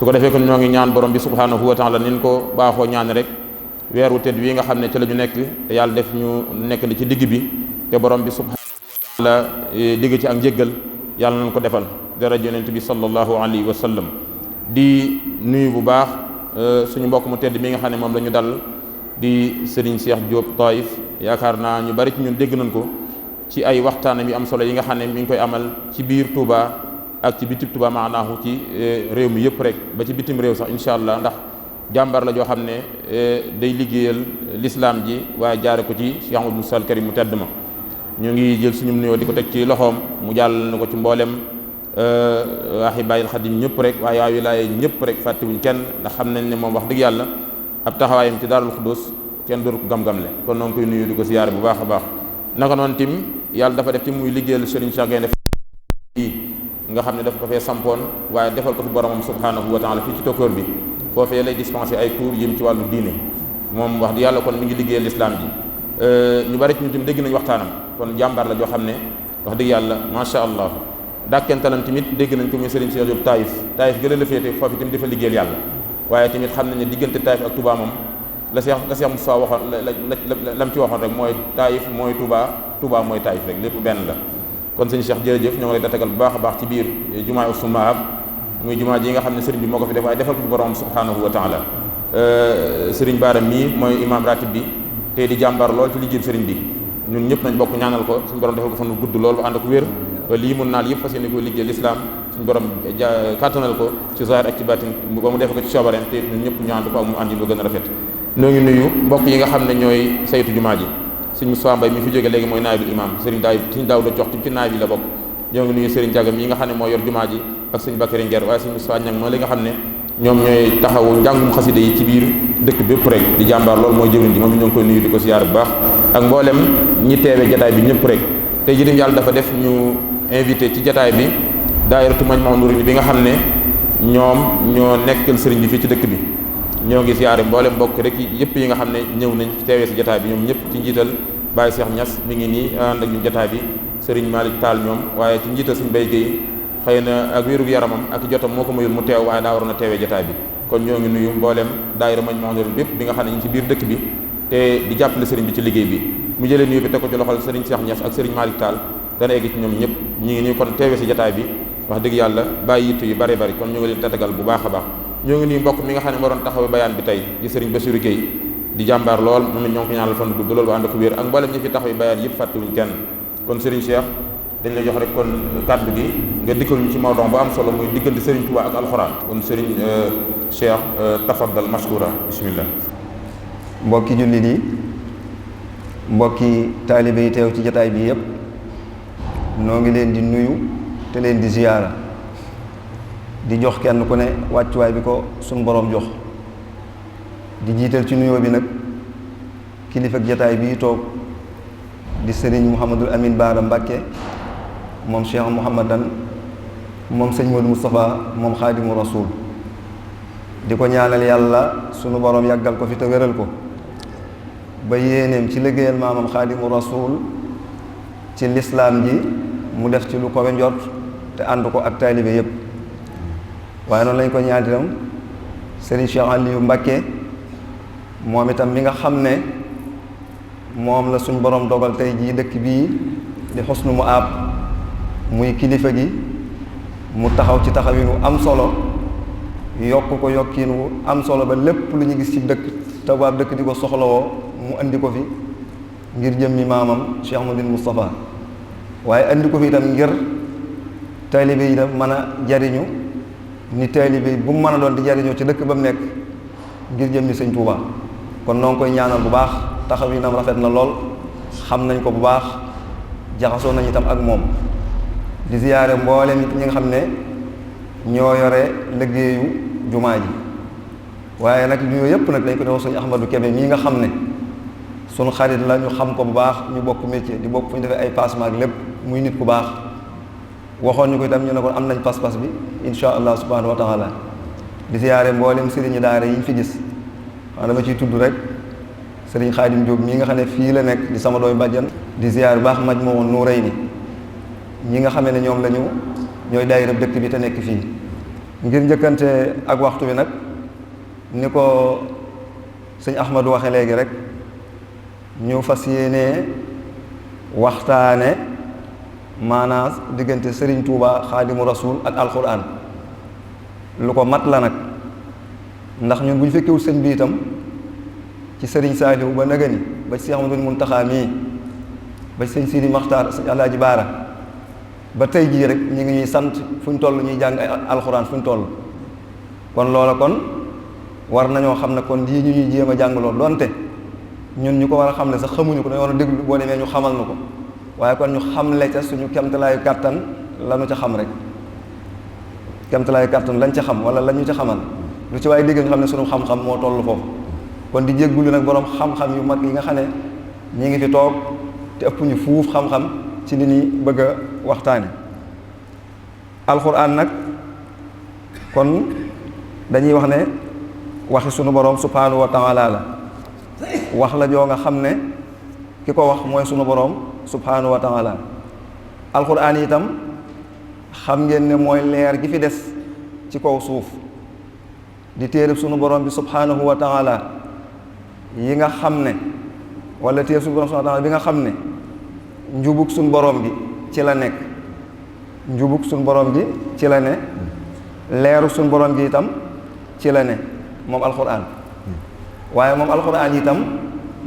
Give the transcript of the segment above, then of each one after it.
su ko defee kon ñoo ngi ñaan borom bi subhanahu wa taala nin ko baaxoo ñaan rek weeru tedd wi nga xam ne ci la ñu nekk te yàlla def ñu nekk li ci digg bi te borom bi subhanahu wa taala digg ci ak njéggal yàlla nañ ko defal dara yonent bi sallallahu alayhi wa sallam. di nuyu bu baax suñu mbokk mu tedd mi nga xam ne moom la ñu dal di Serigne Cheikh Diop Taïf yaakaar naa ñu bari ci ñun dégg nañ ko ci ay waxtaanam yu am solo yi nga xam ne mi ngi koy amal ci biir Touba ak ci bitim Touba maanaahu ci réew mi yëpp rek ba ci bitim réew sax incha allah ndax jàmbar la joo xam ne day liggéeyal l'islam ji waaye jaare ko ci Cheikh Amadou Moussa Karim mu tedd ma ñu ngi jël suñu nuyoo di ko teg ci loxoom mu jàll na ko ci mboolem waaxi bàyyil xadim ñëpp rek waaye waa wilaaye ñëpp rek fàttewuñ kenn ndax xam nañ ne moom wax dëgg yàlla ab taxawaayam ci Daarul Xudoos kenn dootu ko gam-gamle kon noonu koy nuyu di ko siyaare bu baax a baax. naka noonu tim yàlla dafa def tim muy liggéeyal Serigne Cheikh Gaïndé nga xam ne daf ko fee sampoon waaye defal ko fi boromam subhanahu wa taala fii ci tokkoor bi foofee lay dispenser ay cours yëm ci wàllu diine moom wax di yàlla kon mi ngi liggéeyal l'islam ji ñu bari ci ñu tim dégg nañ waxtaanam kon jàmbaar la joo xam ne wax dëgg yàlla macha allah dàkkentalam tamit dégg nañ ko muy Serigne Cheikh Diop Taïf gëla la féete foofu tamit dafa liggéeyal yàlla waaye tamit xam nañ ne diggante Taïf ak Touba moom la Cheikh Moussa waxoon lam ci waxoon rek mooy Taïf mooy Touba mooy Taïf rek lépp benn la kon sëñ Cheikh jërëjëf ñoo ngi lay datagal bu baax a baax ci biir jumaa Usmaab muy jumaa ji nga xam ne sëriñ bi moo ko fi def waaye defal ko fi borom subhanahu wa taala sëriñ Baara mii mooy imam ratib bi te di jàmbar lool ci liggéey sëriñ bi ñun ñëpp nañ bokk ñaanal ko suñu borom defal ko fan gudd lool ba ànd ak wér lii mun naal yëpp fas yéene ko liggéey l'islam suñu borom kàttanal ko ci zahir ak ci baatin ba mu def ko ci coobareem te ñun ñëpp ñu ànd ko ak mu àndi lu gën a rafet ñoo ngi nuyu mbokk yi nga xam ne ñooy saytu jumaa ji sëñ Moussa Mbaye mi fi jóge léegi mooy naayibul imam sëriñ daaw da jox ci naay bi la bokk ñoo ngi nuyu sëriñ Jagam yi nga xam ne moo yor jumaa ji ak sëñ Bakary Nguer waaye sëñ Moussa Ñang moo li nga xam ne ñoom ñooy taxawu njàngum xasida yi ci biir dëkk bépp rek di jàmbaar loolu mooy jëwriñ ji moom ñoo ngi koy nuyu di ko siyaar bu baax ak mboolem ñi teewe jataay bi ñëpp rek tey jii yàlla dafa def ñu invité ci jataay bi daayiratu Majmahun Nurayni bi nga xam ne ñoom ñoo nekkal sëriñ bi fii ci dëkk bi ñoo ngi siyaare mboolem mbokk rek yëpp yi nga xam ne ñëw nañ teewee si jataay bi ñoom ñëpp ci njiital Baye Cheikh Niass mi ngi nii ànd ak ñu jataay bi Serigne Malick Tall ñoom waaye ci njiital suñu Mbaye Guèye xëy na ak wérug yaramam ak jotam moo ko mayul mu teew waaye daa waroon a teewee jataay bi kon ñoo ngi nuyu mboolem daayira Majmahun Nurayni bépp bi nga xam ne ñu ci biir dëkk bi te di jàppale Serigne bi ci liggéey bi mu jëlee nuyu bi teg ko ci loxol Serigne Cheikh Niass ak Serigne Malick Tall dana egg ci ñoom ñëpp ñi ngi nii kon teewee si jataay bi wax dëgg yàlla bàyyi yitt yu bari bari kon ñoo ngi leen tatagal bu baax a baax ñoo ngi nuyu mbokk mi nga xam ne moo doon taxaw bayaan bi tey di Serigne Bassirou Guèye di jàmbaar lool moom it ñoo ngi ko ñaanal fan gudd lool ba ànd ko wér ak mboolem ñi fi taxaw bayaan yëpp fàttewuñ kenn kon Serigne Cheikh dañ la jox rek kon kàddu gi nga dikkal ñu ci mawdon bu am solo muy diggante Serigne Touba ak alxuraan kon Serigne Cheikh tafaddal mashkura bismillah. mbokki jullit yi mbokki taalibe yi teew ci jataay bi yëpp noo ngi leen di nuyu te leen di ziyaara di jox kenn ku ne wàccuwaay bi ko suñ boroom jox di jiital ci nuyoo bi nag kilifa ak jataay bii toog di sëriñ Mouhamadul Amin Baara Mbàkke moom Cheikh Mouhamadan moom sëñ Modou Moustapha moom xaadimu rasul di ko ñaanal yàlla sunu boroom yàggal ko fi te wéral ko ba yéeneem ci liggéeyal maamam xaadimu rasul ci lislaam ji mu def ci lu ko njort te ànd ko ak taalibe yépp waaye noonu lañ ko ñaan itam Serigne Cheikh Aliou Mbacké moom itam mi nga xam ne moom la suñ borom dogal tey jii dëkk bii di Husnu Maab muy kilifa gi mu taxaw ci taxawinu am solo yokk ko yokkiin wu am solo ba lépp lu ñu gis ci dëkk te waa dëkk di ko soxlawoo mu andi ko fi ngir jëmmi maamam Cheikh Ahmadou Moustapha waaye andi ko fi itam ngir taalibe yi itam mën a jariñu ni taalibe bu mu mën a doon di jariñoo ci dëkk ba mu nekk ngir jëmmi sëñ Touba kon noo ngi koy ñaanal bu baax taxawinam rafet na lool xam nañ ko bu baax jaxasoo nañ itam ak moom di ziyaare mboolem ñi nga xam ne ñoo yore liggéeyu jumaa ji waaye nag ñoo yëpp nag dañ ko def sëñ Ahmadou Kébé mii nga xam ne sunu xarit la ñu xam ko bu baax ñu bokk métier di bokk fu ñu defee ay passement ak lépp muy nit ku baax waxoon ñu ko itam ñu ne ko am nañ pas-pas bi insha allah subhanahu wa taala di ziyaare mboolem sëriñi daara yi ñu fi gis waaw dama ciy tudd rek sëriñ Xaadim Jóob mii nga xam ne fii la nekk di sama dooy bàjjan di ziyaare baax Majmahun Nurayni ñi nga xamee ne ñoom lañu ñooy daayira dëkk bi te nekk fii ngir njëkkante ak waxtu bi nag ni ko sëñ Ahmadu waxe léegi rek ñu fas yéenee waxtaane maanaam diggante Serigne Touba Xaadimu Rasuul ak alxuraan lu ko mat la nag ndax ñun bu ñu fekkewul sëñ bi itam ci Serigne Saalihu ba nëgëni ba ci Cheikh Ahmadul Muntaxa mii ba ci sëñ Sidi Maxtaar sëñ Alaaji Baara ba tey jii rek ñu ngi ñuy sant fu ñu toll ñuy jàng ay alxuraan fu ñu toll kon loola kon war nañoo xam ne kon lii ñu ñuy jéem a jàngaloo donte ñun ñu ko war a xam ne sax xamuñu ko dañoo war a déglu boo demee ñu xamal nu ko waaye kon ñu xamle ca suñu kemtalaayu kàttan lanu ca xam rek kemtalaayu kàttan lañ ca xam wala lañ ñu ca xamal lu ci waaye dégg ñu xam ne suñu xam-xam moo toll foofu kon di jéggulu nag boroom xam-xam yu mag yi nga xam ne ñi ngi fi toog te ëpp ñu fuuf xam-xam ci li ñuy bëgg a waxtaane alxuraan nag kon dañuy wax ne waxi sunu boroom subhaanahu wa taala la wax la joo nga xam ne ki ko wax mooy sunu boroom subhaanahu wa taala alxuraan itam xam ngeen ne mooy leer gi fi des ci kaw suuf di téereb sunu boroom bi subhaanahu wa taala yi nga xam ne wala téereb sunu boroom subhaanahu wa taala bi nga xam ne njubug sunu boroom gi ci la nekk njubug sunu boroom gi ci la ne leeru sunu boroom gi itam ci la ne moom alxuraan waaye moom alxuraan itam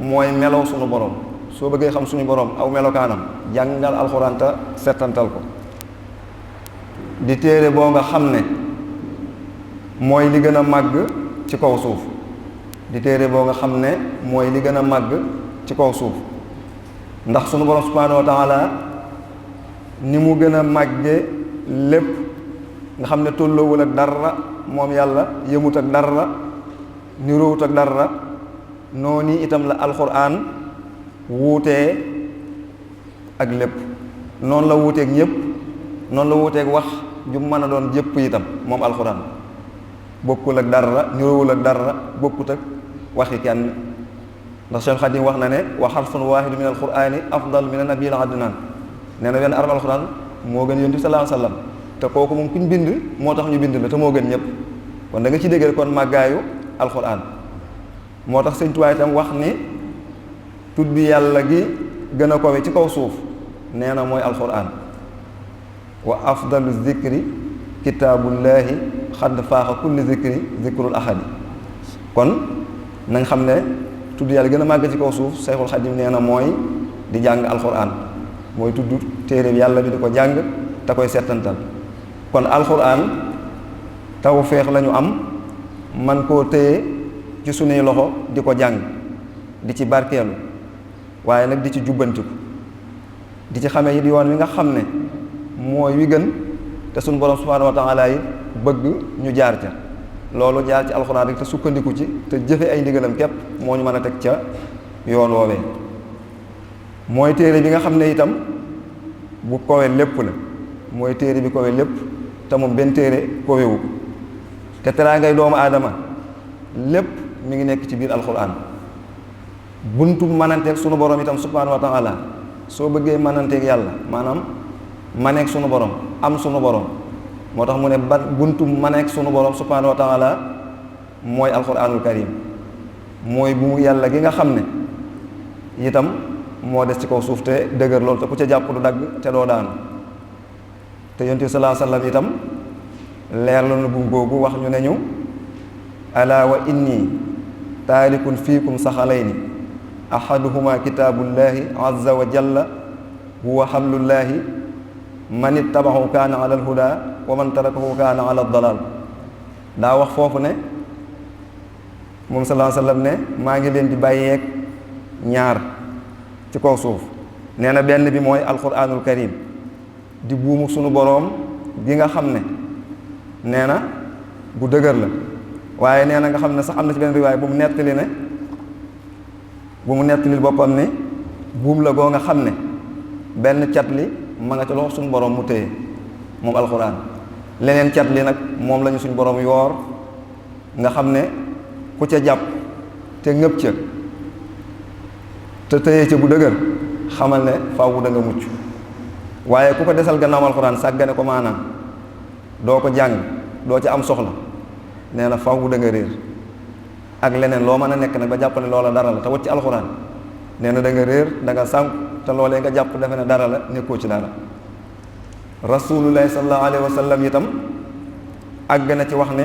mooy melow sunu boroom soo bëggee xam suñu boroom aw melokaanam jàngal alxuraan te settantal ko di téere boo nga xam ne mooy li gën a màgg ci kaw suuf di téere boo nga xam ne mooy li gën a màgg ci kaw suuf ndax sunu boroom subhaanahu wa taala ni mu gën a màgge lépp nga xam ne tolloowul ak dara moom yàlla yëmut ak dara niroowut ak dara noonu itam la alxuraan wuutee ak lépp noonu la wuuteeg ñëpp noonu la wuuteeg wax ju mën a doon jëpp itam moom alxuraan bokkul ak dara niroowul ak dara bokkut ak waxi kenn ndax Cheikh Xadim wax na ne wa xarfun waahidu min alqurani afdal min nabiil adnaan nee na wenn arab alxuraan moo gën yonent bi sallallahu alayhi wa sallam te kooku moom kuñ bind moo tax ñu bind la te moo gën ñëpp kon da nga ci dégg kon màggaayu alxuraan moo tax Sëñ Tuubaa itam wax ni tudd yàlla gi gën a kowe ci kaw suuf nee na mooy alxuraan wa afdalu zikri kitaabullaahi xadd faaxa kulli zikri zikrul ahadi kon nañ xam ne tudd yàlla gën a màgg ci kaw suuf Seexul Xadim nee na mooy di jàng alxuraan mooy tudd téere bi yàlla bi di ko jàng te koy settantal kon alxuraan tawfeex lañu am man koo téye ci sunuy loxo di ko jàng di ci barkeelu waaye nag di ci jubbantiku di ci xamee it yoon wi nga xam ne mooy wi gën te sunu borom subhaanahu wa taala yi bëgg ñu jaar ca loolu jaar ci alxuraan rek te sukkandiku ci te jëfe ay ndigalam képp moo ñu mën a teg ca yoon woowee mooy téere bi nga xam ne itam bu kowe lépp la mooy téere bi kowe lépp te moom benn téere kowewu ko te teraangay doomu aadama lépp mi ngi nekk ci biir alxuraan buntu mananteeg sunu borom itam subhaanahu wa taala soo bëggee mananteeg yàlla maanaam maneeg sunu borom am sunu borom moo tax mu ne ba buntu maneeg sunu borom subhaanahu wa taala mooy alxuraanul karim mooy bu mu yàlla gi nga xam ne itam moo des ci kaw suuf te dëgër loolu te ku ca jàpp du dagg te doo daanu te yonent bi sallallahu alayhi wa sallam itam leer la nu bu googu wax ñu ne ñu alaa wa inni taarikun fiikum saxalayni ahaduhuma kitaabullahi azza wa jalla huwa hablullahi man ittabahu kaana ala alhuda wa man tarakahu kaana ala dalal daa wax foofu ne moom sallallahu alayhi wa sallam ne maa ngi leen di bàyyeeg ñaar ci kaw suuf nee na benn bi mooy alquranul karim di buumu sunu boroom gi nga xam ne nee na bu dëgër la waaye nee na nga xam ne sax am na ci benn riwaay bu mu nettali ne bu mu nettalil boppam ne buum la goo nga xam ne benn cat li ma nga ca loxo suñu borom mu téye moom alxuraan leneen cat li nag moom lañu suñu borom yoor nga xam ne ku ca jàpp te ngëb ca te téye ca bu dëgër xamal ne faaw da nga mucc waaye ku ko desal gannaaw alxuraan sàggane ko maanaam doo ko jàng doo ci am soxla nee na faww da nga réer ak leneen loo mën a nekk nag ba jàpp ne loola dara la te wat ci alxuraan nee na da nga réer da nga sànq te loolee nga jàpp defe ne dara la nekkoo ci dara. rasulullahi sallallahu alayhi wa sallam itam àgg na ci wax ne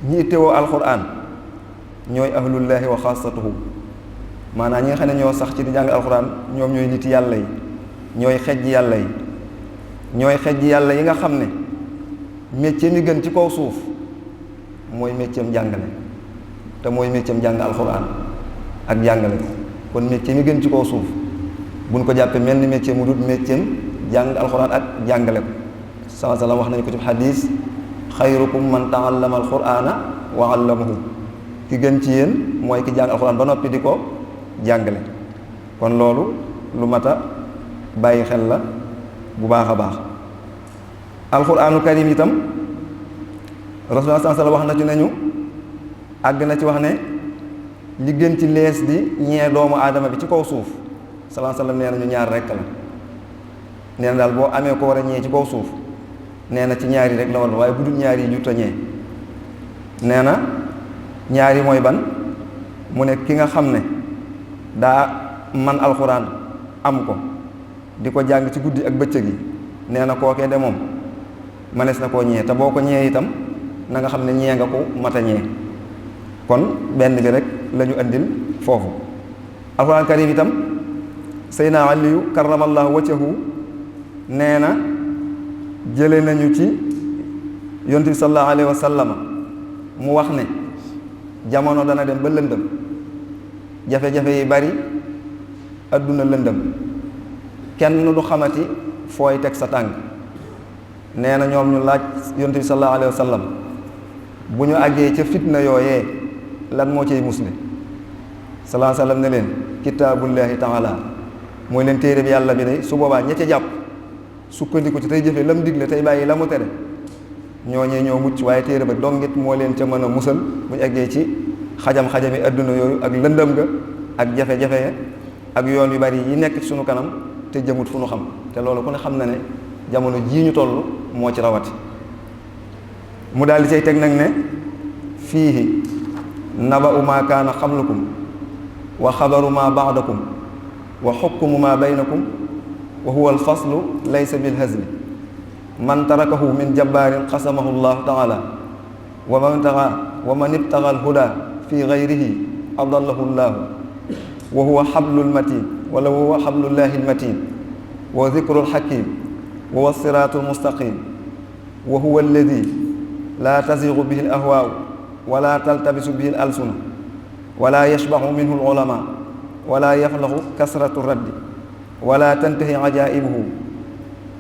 ñi ittewoo alxuraan ñooy ahlullahi wa xaasatuhu maanaam ñi nga xam ne ñoo sax ci di jàng alxuraan ñoom ñooy nit yàlla yi ñooy xejj yàlla yi ñooy xejj yàlla yi nga xam ne métier mi gën ci kaw suuf mooy métier jàngale te mooy métier jàng alxuraan ak jàngale kon métier mi gën ci kaw suuf buñ ko jàppee mel ni métier mu dut métier jàng alxuraan ak jàngale ko sallallahu alayhi wa sallam wax nañu ko ci xadiis xayrukum man taallama alqur'ana wa allamahu ki gën ci yéen mooy ki jàng alxuraan ba noppi di ko jàngale kon loolu lu mat a bàyyi xel la bu baax a baax. alquraanu karim itam rasulullah sallallahu alayhi wa sallam wax na ci nañu àgg na ci wax ne li gën ci lees di ñee doomu aadama bi ci kaw suuf sallallahu alayhi wa sallam nee na ñu ñaar rekk la nee na daal boo amee ko war a ñee ci kaw suuf nee na ci ñaar yi rek la war waaye bu dul ñaar yi jutta ñee nee na ñaar yi mooy ban mu ne ki nga xam ne daa man alxuraan am ko di ko jàng ci guddi ak bëccëg yi nee na kookee de moom manees na koo ñee te boo ko ñee itam na nga xam ne ñee nga ko mat a ñee kon benn bi rek la ñu andil foofu. alxuraan karim itam Seydina Aliyu karamallahu wajhahu nee na jële nañu ci yonent bi sallallahu alayhi wa sallam mu wax ne jamono dana dem ba lëndëm jafe-jafe yi bari adduna lëndëm kenn du xamati fooy teg sa tànk nee na ñoom ñu laaj yonent bi sallallahu alayhi wa sallam bu ñu àggee ca fitna yooyee lan moo ciy musle sallallahu alayhi wa sallam ne leen kitaabullahi taala mooy leen téere bi yàlla bi day su boobaa ña ca jàpp sukkandiku ci tey jëfe lam digle tey bàyyi la mu tere ñooñee ñoo mucc waaye téere ba dongit moo leen ca mën a musal bu ñu eggee ci xajam-xajami adduna yooyu ak lëndëm ga ak jafe-jafe ya ak yoon yu bari yi nekk ci sunu kanam te jëmut fu nu xam te loolu ku ne xam na ne jamono jii ñu toll moo ci rawati mu daal di cay teg nag ne fiihi naba'u maa kaana xablakum wa xabaru maa ba'dakum wa xukmu maa baynakum wa huwa alfaslu laysa bilhazli man tarakahu min jabbaarin qasamahu llahu taala wa man ibtaga alhuda fi gayrihi adallahu llahu wa huwa xablul matin wala wa huwa xablullahi almatin wa dikru alxakim wa huwa siraatu almustaqim wa huwa alladi laa tazigu bihi alahwaau wala taltabisu bihi alalsuna wala yashbahu minhu alulama wala yaflaxu kasratu raddi wala tantahi ajaibuhu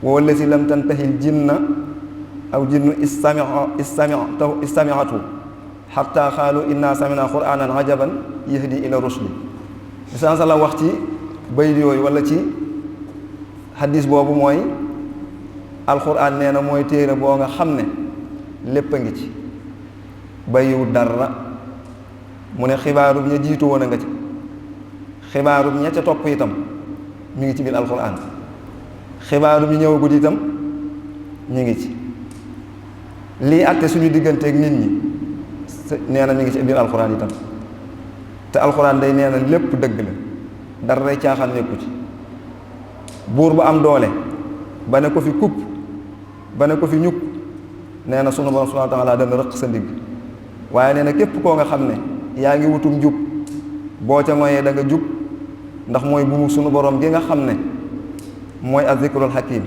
wa huwa alladi lam tantahi aljinna aw jinnu istamiatu xatta xaalu inna samina quranan ajaban yahdi ila rushdi misan sala wax ci bayit yooyu wala ci xadis boobu mooy alquran nee na mooy téere boo nga xam ne lépp a ngi ci bàyyiwul dara mu ne xibaarub ña jiitu woon a nga ci xibaarub ña ca topp itam mi ngi ci biir alquran xibaarub ñu ñëwagut itam ñu ngi ci lii àtte suñu digganteeg nit ñi nee na mi ngi ci biir alquran itam te alquran day nee na lépp dëgg la dara day caaxaan nekku ci buur bu am doole ba ne ko fi kupp ba ne ko fi ñukk nee na sunu borom subhanahu wa taala dana rëq sa ndigg waaye nee na képp koo nga xam ne yaa ngi wutum jub boo ca moyee da nga jub ndax mooy bu sunu borom gi nga xam ne mooy az-zikrul hakim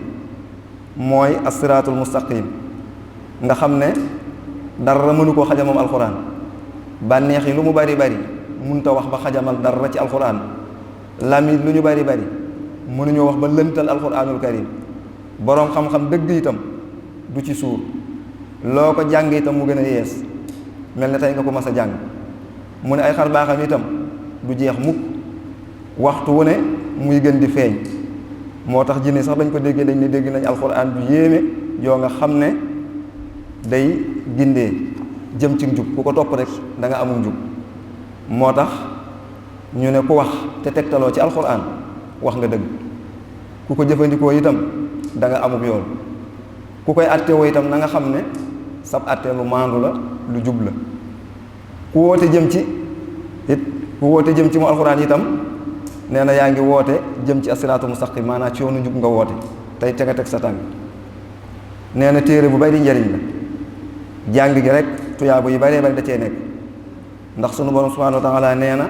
mooy as-siraatul mustaqim nga xam ne dara mënu koo xajamal alquran bànneex yi lu mu bari bari mënta wax ba xajamal dara ci alquran lamit lu ñu bari bari mënuñoo wax ba lëntal alquranul karim boroom xam-xam dëgg itam du ci suur loo ko jàng itam mu gën a yees mel ne tey nga ko mas a jàng mu ne ay xar baaxam itam du jeex mukk waxtu wu ne muy gën di feeñ moo tax jinne sax bañ ko déggee dañ ne dégg nañ alquran bu yéeme yoo nga xam ne day gindee jëm ci njub ku ko topp rek da nga amul njub moo tax ñu ne ku wax te tegtaloo ci alquran wax nga dëgg ku ko jëfandikoo itam da nga amub yoon ku koy attewoo itam na nga xam ne sab àtte lu maandu la lu jub la ku woote jëm ci mu alxuraan itam nee na yaa ngi woote jëm ci asiraatu mustaqim maanaam ci yoonu njub nga woote tey te nga teg sa tànk nee na téere bu bari njariñ la jàng gi rek tuyaaba yu bari bari da cee nekk ndax sunu borom subhanahu wa taala nee na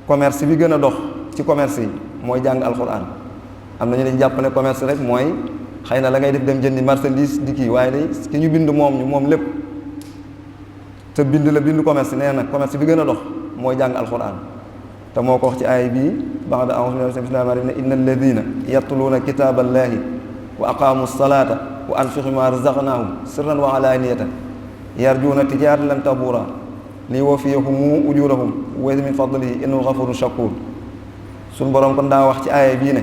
commerce bi gën a dox ci commerce yi mooy jàng alxuraan am na ñu dañ jàpp ne commerce rek mooy xëy na la ngay def dem jëndi marchandise di kii waaye day ki ñu bind moom lépp te bind commerce nee na commerce bi gën a dox mooy jàng alxuraan te moo ko wax ci aay bii ba'da a'uuzu billahi minash shaytaani rajiim ne inna alladina yatluuna kitaaballahi wa aqaamu salaata wa anfiqu mimmaa razaqnaahum sirran wa alaaniyatan yarjuuna tijaaratan lan tabuura liyuwaffiyahum ujuurahum wa min fadlihi innahu gafuurun shakuur suñu borom kon daa wax ci aaya bii ne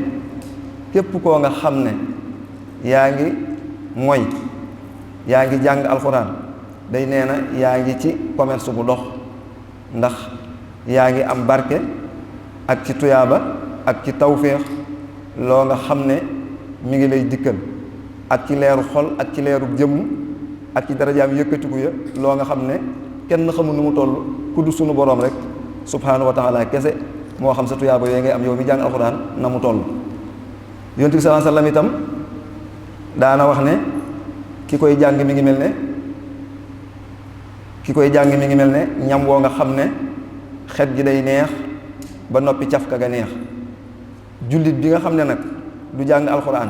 képp koo nga xam ne yaa ngi mooy yaa ngi jàng alxuraan day nee na yaa ngi ci commerce bu dox ndax yaa ngi am barke ak ci tuyaaba ak ci tawféex loo nga xam ne mi ngi lay dikkal ak ci leeru xol ak ci leeru jëmm ak ci darajaam yëkkatiku ya loo nga xam ne kenn xamul nu mu toll ku du sunu boroom rek subhaanahu wa taala kese moo xam sa tuyaaba yooyu ngay am yow mi jàng alxuraan na mu toll yonent bi sallallahu alayhi wasallam itam daana wax ne ki koy jàng mi ngi mel ne ñam woo nga xam ne xet gi day neex ba noppi cafka ga neex jullit bi nga xam ne nag du jàng alxuraan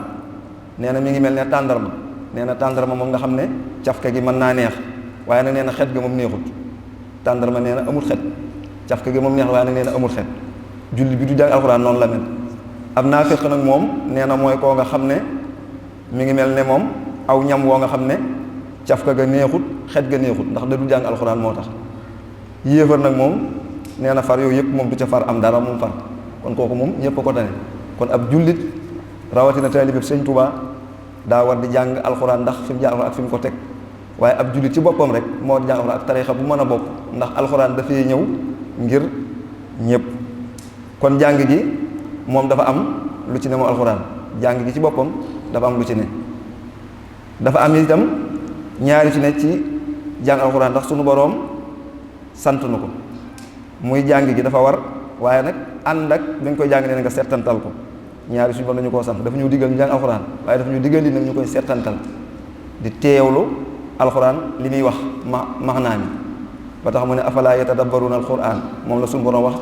nee na mi ngi mel ne tàndarma nee na tàndarma moom nga xam ne cafka gi mën naa neex waaye nag nee na xet ga moom neexut tàndarma nee na amul xet cafka gi moom neex waaye nag nee na amul xet jullit bi du jàng alxuraan noonu la mel am naa fekk nag moom nee na mooy koo nga xam ne mi ngi mel ne moom aw ñam woo nga xam ne cafka ga neexut xet ga neexut ndax da du jàng alxuraan moo tax yéefar nag moom nee na far yooyu yëpp moom du ca far am dara moom far kon kooku moom ñëpp a ko tane kon ab jullit rawatina taalibe Sëñ Tuubaa daa war di jàng alxuraan ndax fi mu jàng alxuraan ak fi mu ko teg waaye ab jullit ci boppam rek moo di jàng alxuraan ak tariixa bu mën a bokk ndax alxuraan dafay ñëw ngir ñëpp kon jàng gi moom dafa am lu ci ne moom alxuraan jàng gi ci boppam dafa am lu ci ne dafa am itam ñaari ci ne ci jàng alxuraan ndax sunu boroom sant na ko muy jàng gi dafa war waaye nag ànd ak bi nga koy jàng ne nga settantal ko ñaari suñu borom dañu koo sant dafa ñu diggal ñu jàng alxuraan waaye dafa ñu diggal li nag ñu koy settantal di teewlu alxuraan li muy wax maanaa mi ba tax mu ne afalaa yatadabbaruuna alxuraan moom la suñu borom wax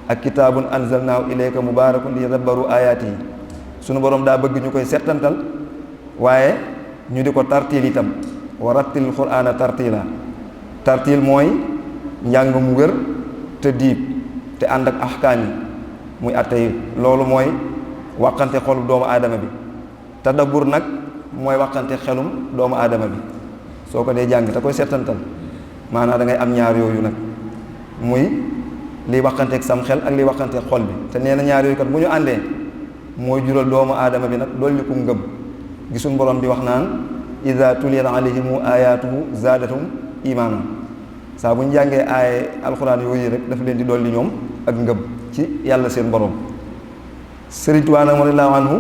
ak kitaabun anzalnaahu ilayka mubaarakun liyadabbaru aayaatihi suñu borom daa bëgg ñu koy settantal waaye ñu di ko tartiil itam wa rattil qur'aana tartiila tartiil mooy njàng mu wér te diib te ànd ak ahkaam yi muy atte yi loolu mooy wàqante xolu doomu aadama bi tadabbur nag mooy wàqante xelum doomu aadama bi soo ko dee jàng te koy settantal maanaam da ngay am ñaar yooyu nag muy liy wàqanteeg sam xel ak liy wàqanteeg xol bi te nee na ñaar yooyu kat bu ñu àndee mooy jural doomu aadama bi nag dolli ku ngëm gisuñ borom di wax naan iza tuliyat alayhimu ayatuhu zaadatum imaana saa bu ñu jàngee aaye alxuraan yooyu rek dafa leen di dolli ñoom ak ngëm ci yàlla seen borom Sëriñ Tuubaa nag radiyallaahu anhu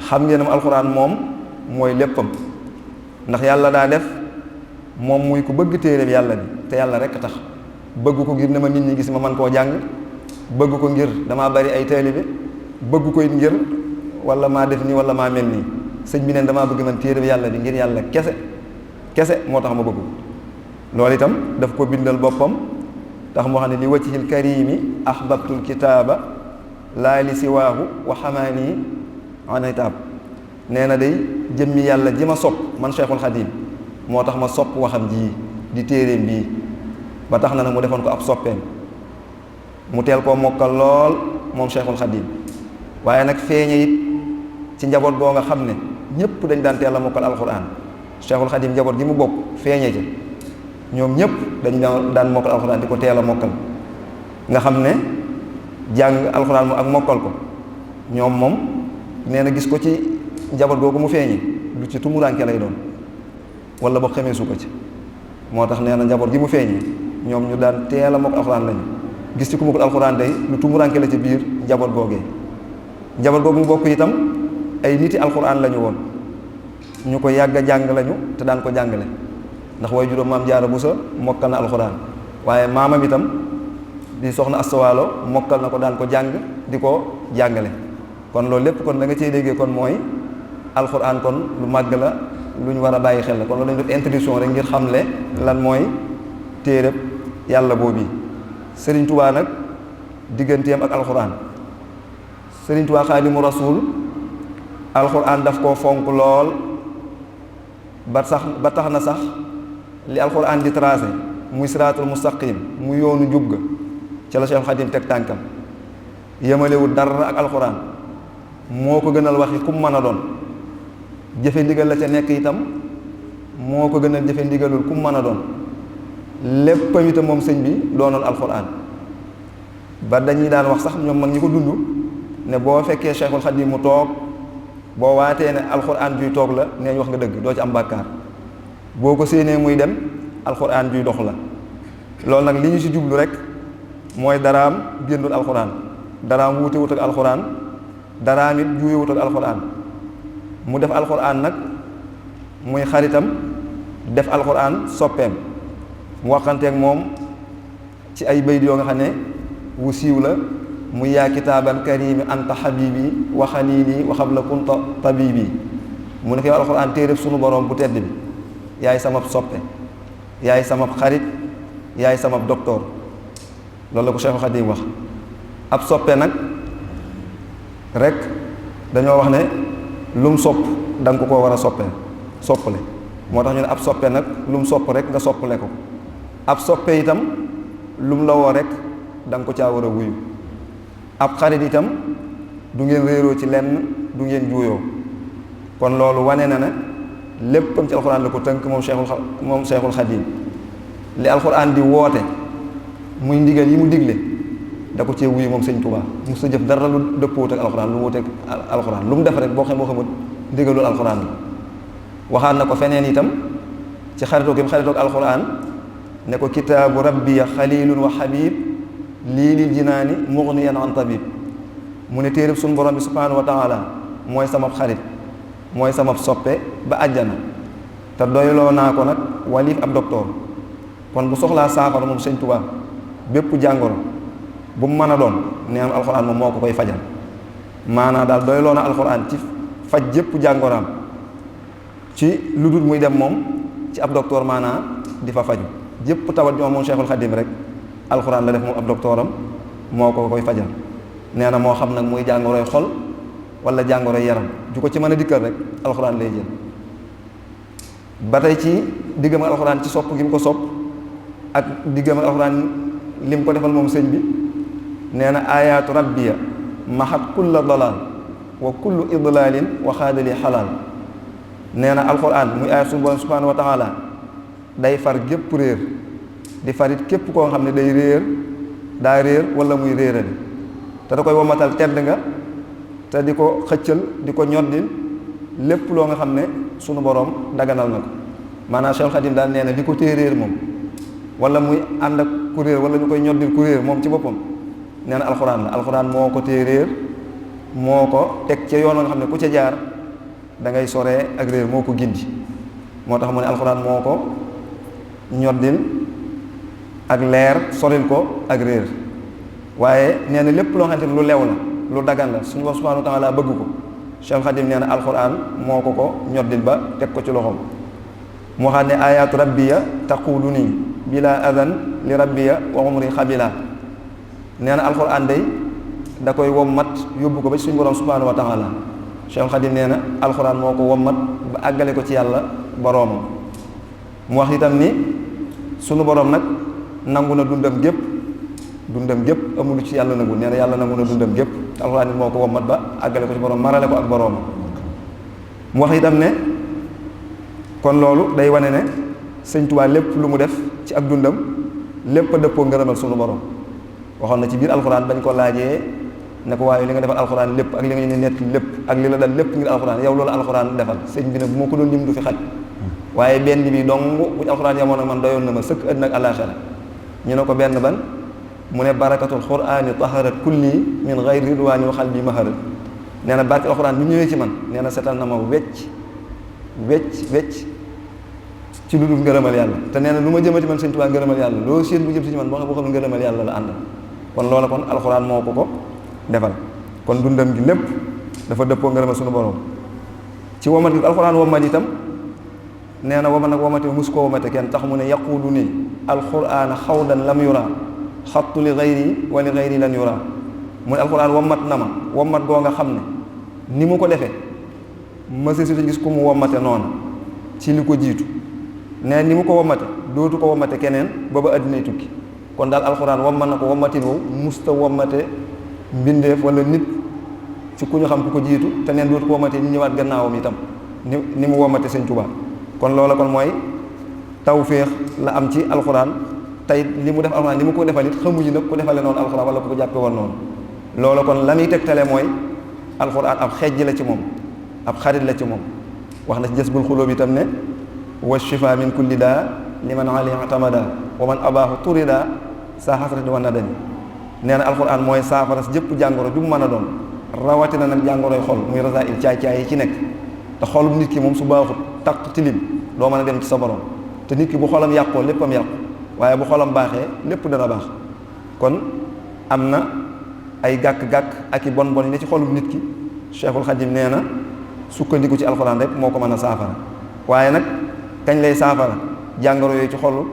xam ngeen ne alxuraan moom mooy léppam ndax yàlla daa def moom muy ku bëgg téere bi yàlla bi te yàlla rek tax bëgg ko ngir ne ma nit ñi gis ma man koo jàng bëgg ko ngir damaa bari ay taalibe bëgg ko it ngir wala maa def nii wala maa mel nii sëñ bi neen damaa bëgg man téere bi yàlla bi ngir yàlla kese moo tax ma bëgg loolu itam daf ko bindal boppam tax moo xam ne li wajhil karimi ahbabtul kitaaba laa li siwaahu wa xamaani anitaab nee na day jëmmi yàlla ji ma sopp man Cheikhul Khadim moo tax ma sopp waxam ji di téeréem bii ba tax na nag mu defoon ko ab soppeem mu teel koo mokkal lool moom Cheikhul Khadim waaye nag feeñe it ci njaboot goo nga xam ne ñëpp dañ daan teel a mokkal alxuraan Cheikhul Khadim njaboot gi mu bokk feeñe ci ñoom ñëpp dañ daan mokkal alxuraan di ko teel a mokkal nga xam ne jàng alxuraan mu ak mokkal ko ñoom moom nee na gis ko ci njaboot googu mu feeñe lu ci tumuranke lay doon wala ba xamee su ko ci moo tax nee na njaboot gi mu feeñee ñoom ñu daan teel a mokkal alxuraan lañu gis ci ku mokkal alxuraan day lu tumuranke la ci biir njaboot googee njaboot googu mu bokk itam ay niti alxuraan lañu woon ñu ko yàgg a jàng lañu te daan ko jàngale ndax way juróom maam Jaara Buso mokkal na alxuraan waaye maamam itam di soxna Asta Waalo mokkal na ko daan ko jàng di ko jàngale. kon loolu lépp kon da nga ciy déggee kon mooy alxuraan kon lu màgg la lu ñu war a bàyyi xel la kon loolu dañu def introduction rek ngir xamle lan mooy téereb yàlla boobu. Sëriñ Tuubaa nag digganteem ak alxuraan Sëriñ Tuubaa Xaadimu Rasuul alxuraan daf koo fonk lool ba tax na sax li alxuraan di tracé muy siraatul mustaqim mu yoonu njub ga ca la Cheikh Xadim teg tànkam yemalewul dara ak alxuraan moo ko gënal waxi kum mën a doon jëfe ndigal la ca nekk itam moo ko gënal jëfe ndigalul kum mën a doon léppam itam moom sëñ bi doonoon alxuraan ba dañuy daan wax sax ñoom mag ñi ko dund ne boo fekkee Cheikhul Xadim mu toog boo waatee ne alxuraan juy toog la nee ñu wax nga dëgg doo ci am bàkkaar boo ko séenee muy dem alxuraan juy dox la. loolu nag li ñu ci jublu rek mooy daraam génnul alxuraan daraam wuute wut ak alxuraan daraam it juuye wut ak alxuraan mu def alxuraan nag muy xaritam def alxuraan soppeem mu waxanteeg moom ci ay bayt yoo nga xam ne wu siiw la muy yaa kitaaban karimi anta habibi wa xalili wa xabla kunta tabibi mu ne ko yow alxuraan téereb sunu borom bu tedd bi yaay sama soppe yaay sama xarit yaay sama docteur loolu la ko Cheikh Khadim wax. ab soppe nag rek dañoo wax ne lum sopp da nga ko koo war a soppale moo tax ñu ne ab soppe nag lum sopp rek nga soppale ko ab soppe itam lum la woo rek da nga ko caa war a wuyu ab xarit itam du ngeen réeroo ci lenn du ngeen juuyoo kon loolu wane na ne léppam ci alxuraan la ko tënk moom Cheikhul Khadim li alxuraan di woote muy ndigal yi mu digle da ko cee wuyu moom sëñ Tuubaa mu sa jëf dara lu dëppoot ak alxuraan lu wuuteeg alxuraan lu mu def rek boo xamut ndigalul alxuraan la waxaat na ko feneen itam ci xaritoog yi xaritoog alxuraan ne ko kitaabu rabbiya xalilun wa habib lii lil jinaani mughniyan an tabib mu ne téereb suñu borom bi subhanahu wa taala mooy sama xarit mooy sama soppe ba àjjana te doyloo naa ko nag walif ab docteur kon bu soxlaa saafara moom sëñ Tuubaa bépp jàngoro bu mu mën a doon nee am alxuraan moom moo ko koy fajal maanaam daal doyloo na alxuraan ci faj jëpp jàngoroam ci lu dul muy dem moom ci ab docteur maanaam di fa faju jëpp tawat ñoom moom Cheikhul Khadim rek alxuraan la def moom ab docteuram moo ko koy fajal nee na moo xam nag muy jàngoroy xol wala jàngoroy yaram ju ko ci mën a dikkal rek alxuraan lay jël ba tey ci diggam ak alxuraan ci sopp gi mu ko sopp ak diggam ak alxuraan lim ko defal moom sëñ bi nee na ayaatu rabbiya maxat kulla dalal wa kullu idlalin wa xaadali xalaal nee na alxuraan muy ayat suñu borom subhanahu wa taala day far gépp réer di farit képp koo xam ne day réer daa réer wala muy réerali te da koy womatal tedd nga te di ko xëccal di ko ñoddil lépp loo nga xam ne sunu borom daganal na ko maanaam Cheikh Khadim daal nee na li ko téye réer moom wala muy ànd ak ku réer wala ñu koy ñoddil ku réer moom ci boppam nee na alxuraan la alxuraan moo ko téye réer moo ko teg ca yoon nga xam ne ku ca jaar da ngay soree ak réer moo ko gindi moo tax mu ne alxuraan moo ko ñoddil ak leer soril ko ak réer waaye nee na lépp loo xamante ne lu lew la lu dagan la suñu borom subhanahu wa taala bëgg ko Cheikh Khadim nee na alxuraan moo ko ko ñoddil ba teg ko ci loxoom moo xam ne ayatu rabbiya taqulu nii bila adan li rabbiya wa umri xabila nee na alxuraan day da koy wommat yóbbu ko ba ci suñu borom subhanahu wa taala Cheikh Khadim nee na alxuraan moo ko wommat ba àggale ko ci yàlla boroomam mu wax itam ni sunu borom nag nangu na dundam gépp amul ci yàlla nangu nee na yàlla nangu na dundam gépp alxuraan it moo ko wommat ba àggale ko ci borom marale ko ak boroomam mu wax itam ne kon loolu day wane ne sëñ Tuubaa lépp lu mu def ci ak dundam lépp a dëppoo ngërëmal sunu borom waxoon na ci biir alxuraan bañ ko laajee ne ko waaye li nga defal alxuraan lépp ak li nga ñu nett lépp ak li la dal lépp ngir alxuraan yow loolu alxuraan defal sëñ bi ne bu ma ko doon lim du fi xaj waaye benn bi dong buñ alxuraan yamoon ak man doyoon na ma sëkk àddina ak àllaaxira ñu ne ko benn ban mu ne barakatul qur'aani taharat kulli min ghayri ridwaani wa qalbi maharat nee na barke alxuraan bi ñëwee ci man nee na setal na ma wecc ci lu dul ngërëmal yàlla te nee na lu ma jëmati man sëñ Tuubaa ngërëmal yàlla loo séen bu jëm si ci man boo xam ngërëmal yàlla la àndal kon loola kon alxuraan moo ko defal kon dundam gi lépp dafa dëppoo ngërëmal suñu borom ci womat gi alxuraan womat itam nee na womat nag womate mus koo womate kenn tax mu ne yaquudu ni alxuraana xawdan lam yura xattu li gayri wa li gayri lan yura mu ne alxuraan womat na ma womat goo nga xam ne ni mu ko defee mësa si gis ku mu womate noonu ci li ko jiitu nee ni mu ko womate dootu ko womate keneen ba àddinay tukki kon daal alxuraan wommat na ko wommatin woowu musta wommate mbindeef wala nit ci ku ñu xam ku ko jiitu te neen dootu ko wommate ñu ñëwaat gannaawam itam ni mu wommate sëñ Tuubaa kon loola kon mooy tawféex la am ci alxuraan tey li mu def alxuraan li mu ko defal it xamuñu nag ku defale noonu alxuraan wala ku ko jàppe woon noonu loola kon la muy tegtale mooy alxuraan ab xejj la ci moom ab xarit la ci moom wax na ci Jazbul Xuloob itam ne wa shifa min kulli daa liman alayhi tamada wa man abaahu turida saa xasrati wa nadami nee na alxuraan mooy saafara si jëpp jàngoro ju mu mën a doon rawatina nag jàngoroy xol muy rasail caay-caay yi ci nekk te xolum nit ki moom su baaxut taq tilim doo mën a dem ci sa borom te nit ki bu xolam yàqoo léppam yàqu waaye bu xolam baaxee lépp dana baax kon am na ay gàkk-gàkk ak i bon bon yi ne ci xolum nit ki Cheikhul Khadim nee na sukkandiku ci alxuraan rek moo ko mën a saafara waaye nag kañ lay saafara jàngoro yooyu ci xolu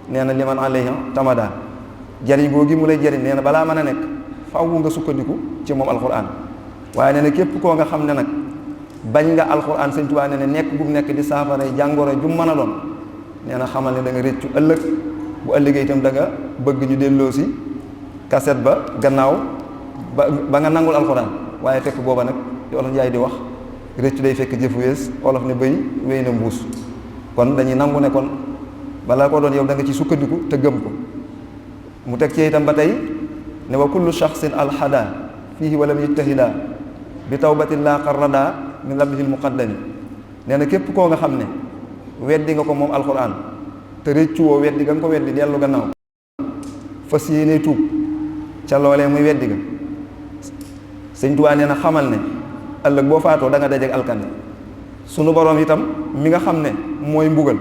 nee na liman alayhi tamada jariñ boo gi mu lay jariñ nee na balaa mën a nekk faaw nga sukkandiku ci moom alxuraan waaye nee na képp koo nga xam ne nag bañ nga alxuraan sëñ Tuubaa nee na nekk bu mu nekk di saafara jàngoro ju mën a doon nee na xamal ne da nga réccu ëllëg bu ëllëgee itam da nga bëgg ñu delloo si kaset ba gannaaw ba nga nangul alxuraan waaye fekk booba nag di olof Njaay di wax réccu day fekk jëf wees olof ne bëy wéy na mbuus kon dañuy nangu ne kon balaa ko doon yow da nga ci sukkandiku te gëm ko mu teg ci itam ba tey ne wa kullu shaxsin alxada fiihi walam yajtahida bi tawbatin laa qarrada min rabbihil muqaddami nee na képp koo nga xam ne weddi nga ko moom alxuraan te réccu woo weddi nga ko weddi dellu gannaaw fas yéene tuub ca loolee muy weddi ga sëñ Tuubaa nee na xamal ne ëllëg boo faatoo da nga dajeek alkande sunu boroom itam mi nga xam ne mooy mbugal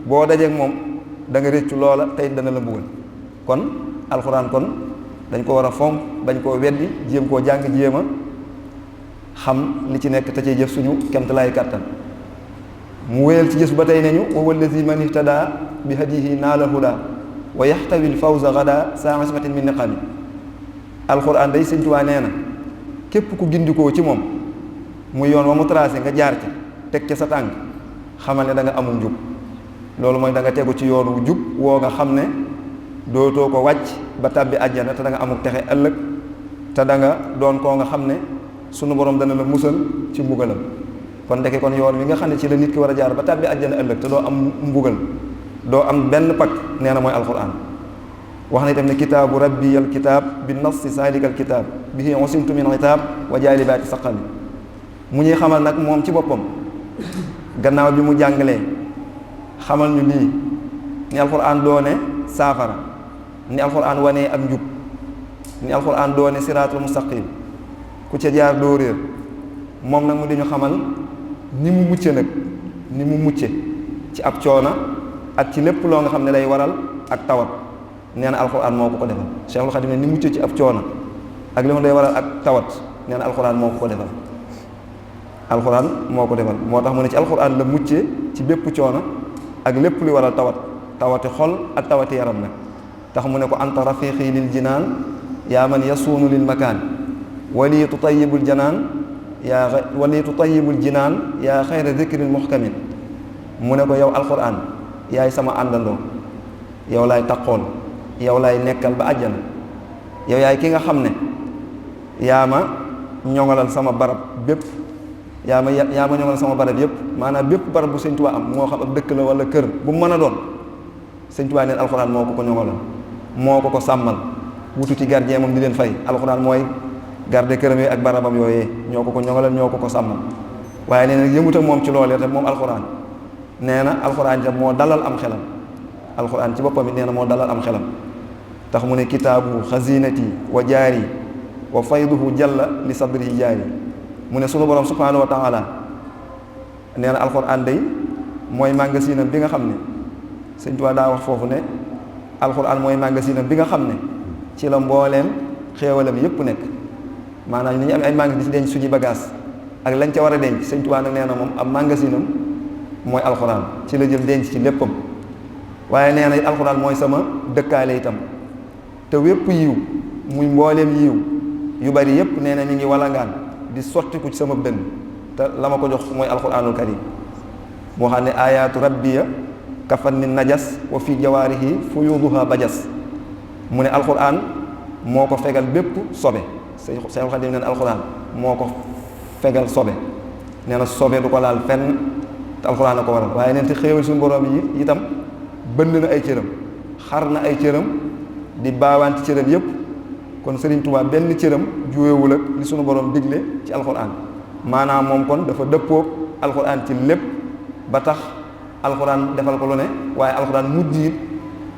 boo dajeek moom da nga réccu loola tey dana la mbugal kon alxuraan kon dañ ko war a fonk bañ koo weddi jéem koo jàng jéem a xam li ci nekk te cay jëf suñu kemtalaay kàttan mu wéyal ci jës ba tey nañu wa wallazi man ihtada bi hadihi naala huda wa yaxtawi l fawza gada saa ismatin min niqami alxuraan day sëñ Tuubaa nee na képp ku gindikoo ci moom muy yoon wa mu tracé nga jaar ci teg ca sa tànk xamal ne da nga amul njub loolu mooy da nga tegu ci yoonu jub woo nga xam ne dootoo ko wàcc ba tàbbi àjjana te da nga amul texe ëllëg te da nga doon koo nga xam ne sunu borom dana la musal ci mbugalam kon ndeke kon yoon wi nga xam ne ci la nit ki war a jaar ba tàbbi àjjana ëllëg te doo am mbugal doo am benn pakk nee na mooy alquran wax na itam ne kitaabu rabbi al kitaab bi nassi saalikal kitaab bihi usimtu min itaab wa jaalibaati saqami mu ñuy xamal nag moom ci boppam gannaaw bi mu jàngalee xamal ñu lii ni alquran doone saafara ni alquran wanee ak njub ni alquran doone siraatul mustaqim ku ca jaar doo réer moom nag mu di ñu xamal ni mu mucce nag ni mu mucce ci ab coona ak ci lépp loo nga xam ne day waral ak tawat nee na alxuraan moo ko defal Cheikhul Khadim ne ni mucce ci ab coona ak li mu day waral ak tawat nee na alxuraan moo ko defal alxuraan moo ko defal moo tax mu ne ci alxuraan la mucce ci bépp coona ak lépp luy waral tawati xol ak tawati yaram nag tax mu ne ko anta rafiqi lil jinaan yaa man yasuunu lil makaan wali tutayibul janaan wali tutayibul jinaan yaa xayra dikrin muhkamin mu ne ko yow alxuraan yaay sama àndandoo yow laay taqool yow laay nekkal ba àjjana yow yaay ki nga xam ne yaa ma ñoŋalal sama barab bépp yaa ma ñoŋalal sama barab yépp maanaam bépp barab bu sëñ Tuubaa am moo xam ab dëkk la wala kër bu mu mën a doon sëñ Tuubaa neen alxuraan moo ko ñoŋalal moo ko sàmmal wutu ci gardien moom di leen fay alxuraan mooy garde këram yooyu ak barabam yooyee ñoo ko ñoŋalal ñoo ko sàmmal waaye nee na yëmuta moom ci loolee te moom alxuraan nee na alxuraan itam moo dalal am xelam alxuraan ci boppam it nee na moo dalal am xelam tax mu ne kitaabu xazinati wa jaari wa fayduhu jalla li sadrihi jaari mu ne sunu borom subhanahu wa taala nee na alxuraan day mooy magasinam bi nga xam ne sëñ Tuubaa daa wax foofu ne alxuraan mooy magasin bi nga xam ne ci la mbooleem xéewalam yépp nekk maanaam ni ñu am ay magasin di ci denc suñuy bagage ak lañ ca war a denc sëñ Tuubaa nag nee na moom am magasinam mooy alxuraan ci la jël denc ci léppam waaye nee na alxuraan mooy sama dëkkaale itam te wépp yiw muy mbooleem yiw yu bari yépp nee na mi ngi walangaan di sottiku ci sama dënn te la ma ko jox mooy alxuraanul karim moo xam ne ayaatu rabbiya kafan min najas wa fi jawaarihi fuyuduha bajas mu ne alxuraan moo ko fegal bépp sobe Seexul Xadiim nee na alxuraan moo ko fegal sobe nee na sobe du ko laal fenn te alxuraan a ko waral waaye neen te xéewal suñu borom yi itam bënn na ay cëram xar na ay cëram di baawaan ci cëram yépp kon Sëriñ Tuubaa benn cëram juwewul ak li suñu borom digle ci alxuraan maanaam moom kon dafa dëppoog alxuraan ci lépp ba tax alxuraan defal ko lu ne waaye alxuraan mujj it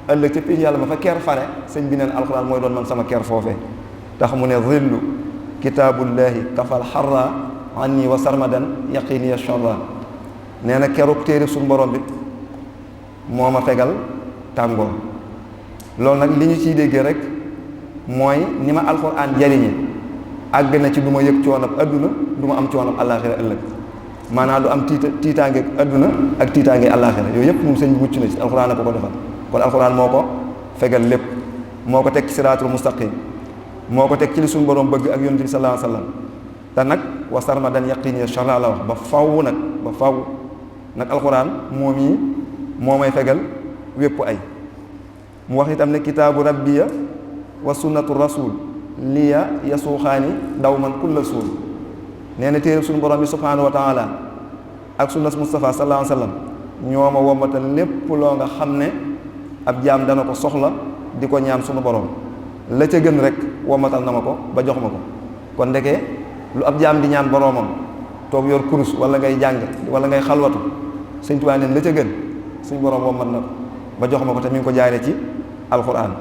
ëllëg ca piñ yàlla ba fa ker fare sëñ bi neen alxuraan mooy doon man sama ker foofee tax mu ne zillu kitaabullahi kafal xarra anni wa sarmadan yaqini sharra nee na keroog téere suñu borom bi moo ma fegal tàngoor loolu nag li ñu ciy déggee rek mooy ni ma alxuraan jariñe àgg na ci du ma yëg coonab adduna du ma am coonab àllaaxira ëllëg maanaam du am tiitaange adduna ak tiitaange àllaaxira yooyu yëpp moom sëñ bi mucc na ci alxuraan a ko defal kon alxuraan moo ko fegal lépp moo ko teg ci siraatul mustaqim moo ko teg ci li suñu borom bëgg ak yonent bi sallallahu alayhi wa sallam te nag wa sarmadan yaqini sharra la wax ba faw nag alxuraan moom yi moo may fegal wépp ay mu wax itam ne kitaabu rabbiya wa sunnatu rasul liya yasuuxaani daw man kulla suul nee na téere suñu borom bi subhanahu wa taala ak sunnas Mustafa sallallahu alayhi wa sallam ñoo ma wombatal lépp loo nga xam ne ab jaam dana ko soxla di ko ñaan suñu borom la ca gën rek wombatal na ma ko ba jox ma ko kon ndeke lu ab jaam di ñaan boroomam toog yor kurus wala ngay jàng wala ngay xalwatu sëñ Tuubaa neen la ca gën suñu borom wombat na ko ba jox ma ko te mi ngi ko jaaree ci alxuraan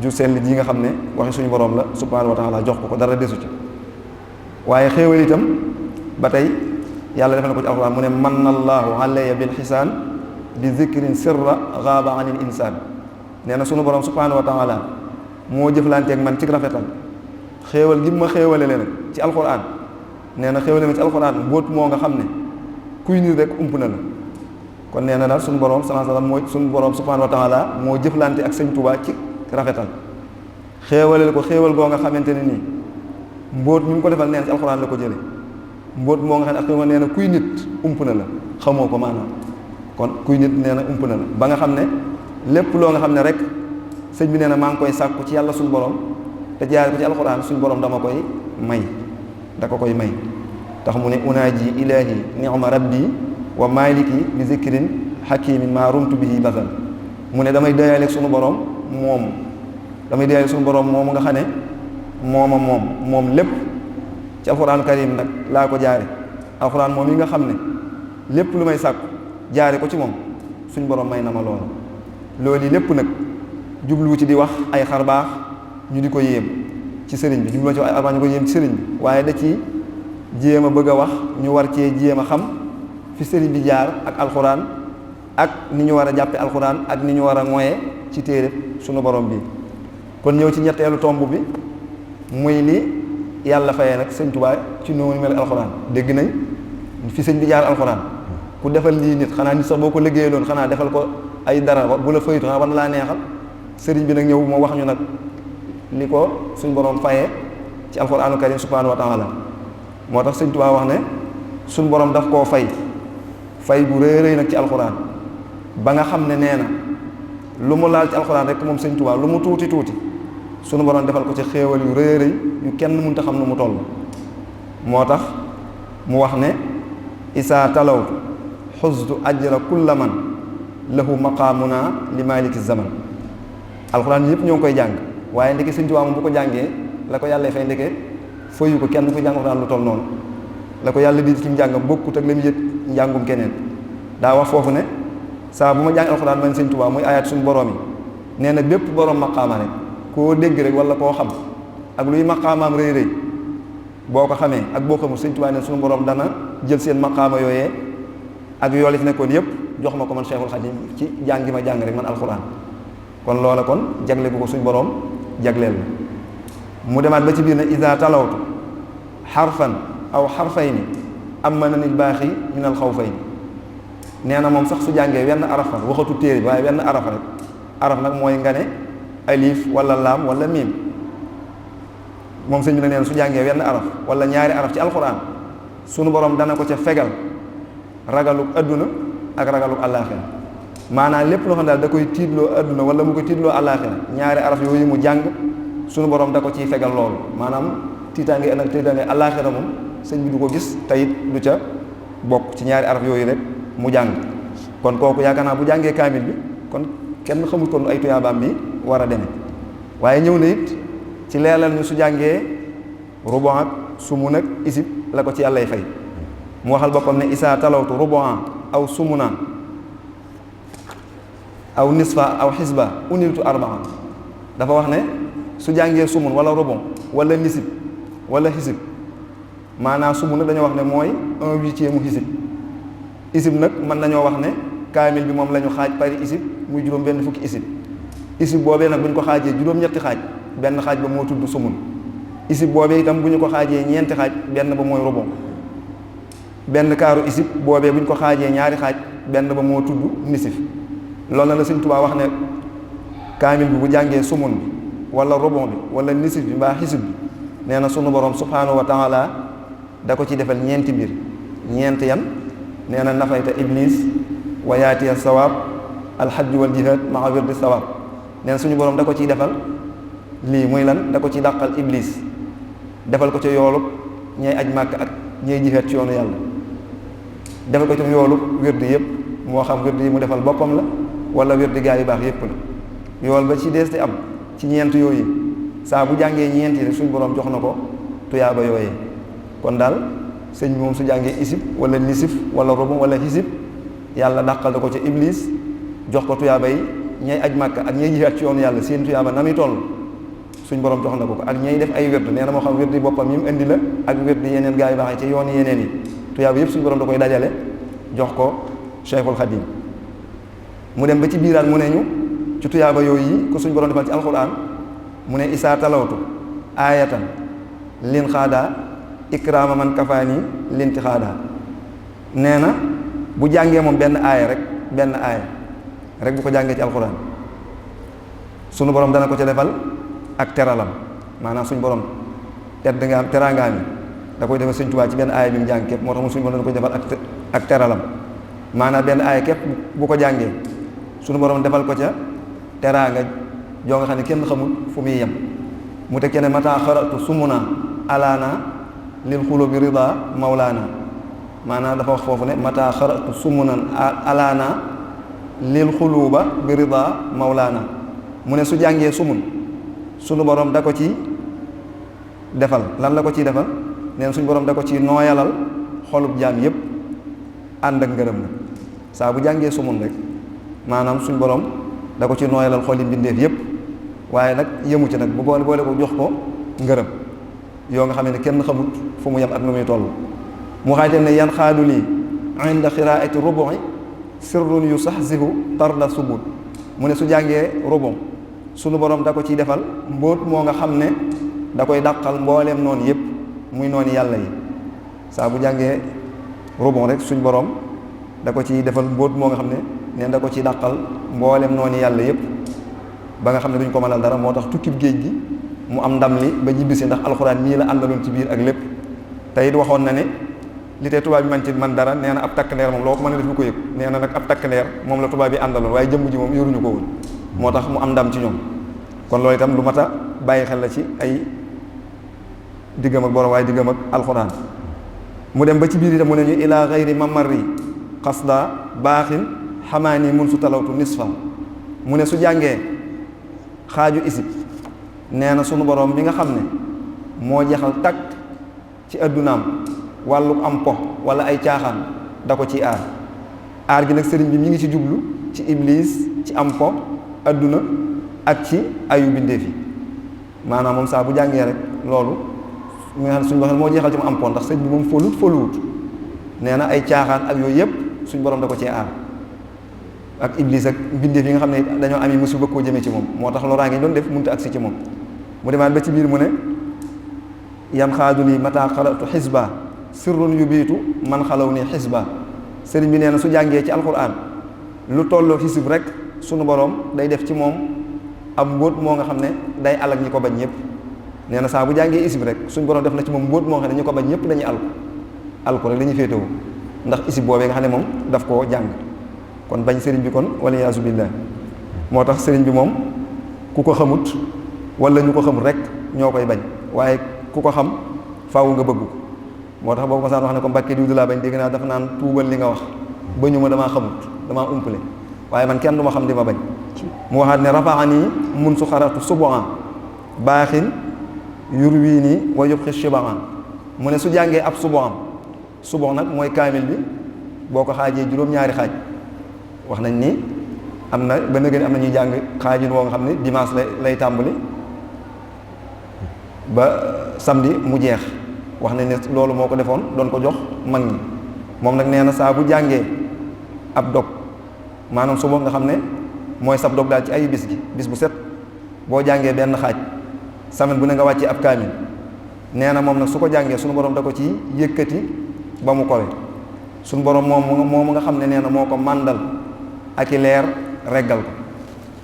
ju sell ji nga xam ne waxi suñu borom la subhanahu wa taala jox ko dara desu ci waaye xéewal itam ba tey yàlla defal na ko ci alxuraan mu ne manna allahu alayya bil xisaan bi zikrin sirra gaaba anil insaan nee na suñu borom subhanahu wa taala moo jëflanteeg man ci rafetal xéewal gi ma xéewale leen nag ci alxuraan nee na xéewale ma ci alxuraan mbóot moo nga xam ne kuy nit rek ump na la kon nee na daal suñu borom sallallahu alayhi wasallam mooy suñu borom subhanahu wa taala moo jëflante ak sëñ Tuubaa ci rafetal xéewaleel ko xéewal goo nga xamante ne nii mbóot mi ngi ko defal nee na ci alxuraan la ko jële mbóot moo nga xam ne ak xéewal nee na kuy nit ump na la xamoo ko maanaam kon kuy nit nee na ump na la ba nga xam ne lépp loo nga xam ne rek sëñ bi nee na maa ngi koy sàkku ci yàlla suñu borom te jaare ko ci alxuraan suñu borom dama koy may da ko koy may tax mu ne unaaji ilaahi ni'ma rabbi wa maliki bi zikrin hakimin maa rumtu bihi basal mu ne damay dayaaleeg suñu borom moomu nga xam ne moom lépp ci alxuraan karim nag laa ko jaare alxuraan moom yi nga xam ne lépp lu may sàkku jaare ko ci moom suñ borom may na ma loolu yi lépp nag jubluwu ci di wax ay xarbaax ñu di ko yéem ci sëriñ bi jubluwu ci ay xarbaax ñu ko yéem ci sëriñ bi waaye da ci jéem a bëgg a wax ñu war cee jéem a xam fi sëriñ bi jaar ak alxuraan ak ni ñu war a jàppe alxuraan ak ni ñu war a moye ci téere sunu borom bi kon ñëw ci ñetteelu tomb bi muy li yàlla fayee nag sëñ Tuubaa ci noonu mel alxuraan dégg nañ fi sëñ bi jaar alxuraan ku defal lii nit xanaa nit sax boo ko liggéeyee loon xanaa defal ko ay dara bu la faytu xanaa war na laa neexal sëriñ bi nag ñëw moo wax ñu nag li ko suñ borom fayee ci alxuraanu karim subhanahu wa taala moo tax sëñ Tuubaa wax ne suñ borom daf koo fay bu rëy rëy nag ci alxuraan ba nga xam ne nee na lu mu laal ci alxuraan rek moom sëñ Tuubaa lu mu tuuti sunu borom defal ko ci xéewal yu rëy rëy yu kenn mënta xam nu mu toll moo tax mu wax ne isaa talawtu xusdu ajra kulla man lahu maqaamuna li maliki zaman alxuraan yëpp ñoo ngi koy jàng waaye ndeke sëñ Tuubaa moom bu ko jàngee la ko yàlla fay ndeke fayu ko kenn ku jàng alxuraan lu toll noonu la ko yàlla di ci njàngam bokkut ak la mu yët njàngum keneen daa wax foofu ne saa bu ma jàng alxuraan man sëñ Tuubaa muy ayaat suñu borom yi nee na bépp borom maqaama rek koo dégg rek wala koo xam ak luy maqaamaam rëy rëy boo ko xamee ak boo xamul sëñ Tuubaa ne suñu borom dana jël seen maqaama yooyee ak yool yi fi nekkoon yëpp jox ma ko man Cheikhul Khadim ci jàngi ma jàng rek man alxuraan kon loola kon jagle bu ko suñ boroom jagleel la mu demaat ba ci biir ne ida talawtu xarfan aw xarfayni amma na nil baaxi min al xawfayni nee na moom sax su jàngee wenn araf nag waxatu téere bi waaye wenn araf rek araf nag mooy nga ne alif wala laam wala miim moom sëñ bi ne neen su jàngee wenn araf wala ñaari araf ci alxuraan sunu borom dana ko ca fegal ragalu adduna ak ragalu àllaaxira maanaam lépp loo xam ne daal da koy tiitloo adduna wala mu koy tiitloo àllaaxira ñaari araf yooyu mu jàng sunu borom da ko ciy fegal loolu maanaam tiitaange ak tiitaange àllaaxira moom sëñ bi du ko gis tayit du ca bokk ci ñaari araf yooyu rek mu jàng kon kooku yaakaar naa bu jàngee kaamil bi kon kenn xamul kon ay tuyaabaam bi war a demee waaye ñëw na it ci leeral ñu su jàngee rubu ak sumun ak isib la ko ci yàllay fay mu waxal boppam ne isaa talawtu rubu'an aw sumunan aw nisfa aw xisba uniltu arba'an dafa wax ne su jàngee sumun wala rubu wala nisib wala xisib maanaam sumun nag dañoo wax ne mooy 1/8 mu xisib isib nag mën nañoo wax ne kaamil bi moom la ñu xaaj pari isib muy juróom benn fukki isib isib boobee nag bu ñu ko xaajee juróom-ñetti xaaj benn xaaj ba moo tudd sumun isib boobee itam bu ñu ko xaajee ñeenti xaaj benn ba mooy rubu benn kaaru isib boobee bu ñu ko xaajee ñaari xaaj benn ba moo tudd nisif loolu na la Sëñ Tuubaa wax ne kaamil bi bu jàngee sumun bi wala rubu bi wala nisif bi mbaa xisib bi nee na sunu borom subhanahu wa taala da ko ci defal ñeenti mbir ñeent yan nee na nafayta iblis wa yaatiya sawaab alxajj wal jihaad maa wirdi sawaab nee na suñu borom da ko ciy defal lii muy lan da ko ci dàqal iblis defal ko ca yoolub ñay aj màkk ak ñay jihaad ci yoonu yàlla defal ko ci yoolub wirdi yëpp moo xam wirdi yi mu defal boppam la wala wirdi gaa yu baax yëpp la yool ba ci dees di am ci ñeent yooyu saa bu jàngee ñeent yi rek suñu borom jox na ko tuyaaba yooyee kon daal sëñ bi moom su jàngee isib wala nisif wala rubu wala xisib yàlla dàqal da ko ca iblis jox ko tuyaaba yi ñay aj màkk ak ñay jihaat ci yoonu yàlla seen tuyaaba na muy toll suñ borom jox na ko ak ñay def ay wird nee na moo xam wird yi boppam yi mu indi la ak wird yi yeneen gaa yu baax yi ci yoon yeneen yi tuyaaba yëpp suñ borom da koy dajale jox ko Cheikhul Khadim mu dem ba ci biiraat mu ne ñu ci tuyaaba yooyu yi ko suñ borom defal ci alxuraan mu ne isaa talawtu aayatan lin xaadaa ikraama man kafaani linti xaadaa nee na bu jàngee moom benn aaya rek bu ko jàngee ci alxuraan sunu borom dana ko ca defal ak teralam maanaam suñ borom tedd nga am teraangaam yi da koy defal Sëñ Tuubaa ci benn aaya bi mu jàng képp moo tax mu suñu borom dana koy defal ak teralam maanaam benn aaya képp bu ko jàngee sunu borom defal ko ca teraanga joo nga xam ne kenn xamul fu muy yem mu teg ca ne mata xaratu sumuna alaana lil xulubi rida mawlaana maanaam dafa wax foofu ne mata xaratu sumunan alaana lil xuluba bi rida mawlaana mu ne su jàngee sumun sunu borom da ko ci defal lan la ko ciy defal neen suñu borom da ko ci nooyalal xolub jaam yépp ànd ak ngërëm la saa bu jàngee sumun rek maanaam suñu borom da ko ci nooyalal xoli mbindeef yépp waaye nag yëmu ci nag bu boole ko jox ko ngërëm yoo nga xam ne kenn xamut fu mu yem ak nu muy toll mu xaajal ne yan xaadu lii inda xiraati rubu'i sirrun yu saxsihu tarda subut mu ne su jàngee rubu sunu borom da ko ciy defal mbóot moo nga xam ne da koy dàqal mbooleem noonu yépp muy noonu yàlla yi saa bu jàngee rubu rek suñ borom da ko ciy defal mbóot moo nga xam ne neen da ko ciy dàqal mbooleem noonu yàlla yépp ba nga xam ne duñ ko mënal dara moo tax tukkib géej gi mu am ndam li ba ñibbisi ndax alxuraan mii la àndaloon ci biir ak lépp te it waxoon na ne li tee tubaab bi man ci man dara nee na ab takk ndeer moom loo ko mën a def lu ko yëg nee na nag ab takk ndeer moom la tubaab bi àndaloon waaye jëmm ji moom yoruñu ko woon moo tax mu am ndam ci ñoom kon loolu itam lu mat a bàyyi xel la ci ay diggam ak borom waaye diggam ak alxuraan mu dem ba ci biir itam mu ne ñu ilaa xayri mamarri xasda baaxin xamaani mun su talawtu nisfa mu ne su jàngee xaaju isib nee na sunu borom bi nga xam ne moo jeexal takk ci addunaam wàllu am po wala ay caaxaan da ko ci aar gi nag sëriñ bi mi ngi ci jublu ci iblis ci am po adduna ak ci ayu bindeef yi maanaam moom saa bu jàngee rek loolu mi nga xam ne suñu waxee moo jeexal ci mu am po ndax sëriñ bi moom foluwut nee na ay caaxaan ak yooyu yëpp suñu borom da ko ci aar ak iblis ak mbindeef yi nga xam ne dañoo ami musiba koo jëmee ci moom moo tax loraa ngi doon def mënut a agsi ci moom mu demaat ba ci biir mu ne yan xaadu lii mata xalatu xisba sirrun yubiitu man xalaw ni xisba sëriñ bi nee na su jàngee ci alquran lu tolloo xisib rek sunu borom day def ci moom am mbóot moo nga xam ne day alak ñi ko bañ ñëpp nee na saa bu jàngee isib rek suñu borom def na ci moom mbóot moo xam ne ñi ko bañ ñëpp dañuy alku rek la ñuy féetewoo ndax isib boobee nga xam ne moom daf koo jàng kon bañ sëriñ bi kon wala yaasu billah moo tax sëriñ bi moom ku ko xamut wala ñu ko xamut rek ñoo koy bañ waaye ku ko xam faaw nga bëgg ko moo tax boobu masaan wax ne ko Mbàkke diw di laa bañ dégg naa dafa naan tuubal li nga wax ba ñu ma damaa xamut damaa umpale waaye man kenn du ma xam di ma bañ mu waxaat ne rafaani mun su xaratu suboan baaxin yur wii nii wa yëpp xis shibaan mu ne su jàngee ab suboon nag mooy kaamil bi boo ko xaajee juróom-ñaari xaaj wax nañ ni am na ba nëgëni am na ñuy jàng xaajin woo nga xam ne dimanche lay tàmbali ba samedi mu jeex wax nañ ne loolu moo ko defoon doon ko jox mag ñi moom nag nee na saa bu jàngee ab dog maanaam suba nga xam ne mooy sab dog daal ci ay bis bu set boo jàngee benn xaaj semaine bu ne nga wàccee ab kaamil nee na moom nag su ko jàngee suñu borom da ko ci yëkkati ba mu kowe suñu borom moom nga xam ne nee na moo ko màndal ak i leer reggal ko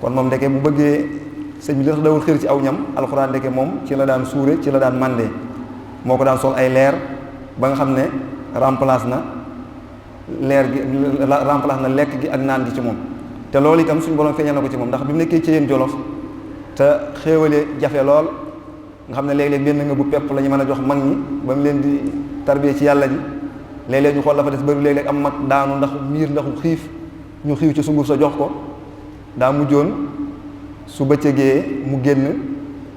kon moom ndeke bu bëggee sëñ bi li tax dawul xër ci aw ñam alxuraan ndeke moom ci la daan suure ci la daan mandee moo ko daan sol ay leer ba nga xam ne remplace na lekk gi ak naan gi ci moom te loolu itam suñu borom feeñal na ko ci moom ndax bi mu nekkee ci yéen Jolof te xéewale jafe lool nga xam ne léeg-léeg benn nga bu pepp la ñu mën a jox mag ñi ba mu leen di tarbiyee ci yàlla ji léeg-léeg ñu xool la fa des bëri léeg-léeg am mag daanu ndax miir ndaxu xiif ñu xiif ci sunguf sa jox ko daa mujjoon su bëccëgee mu génn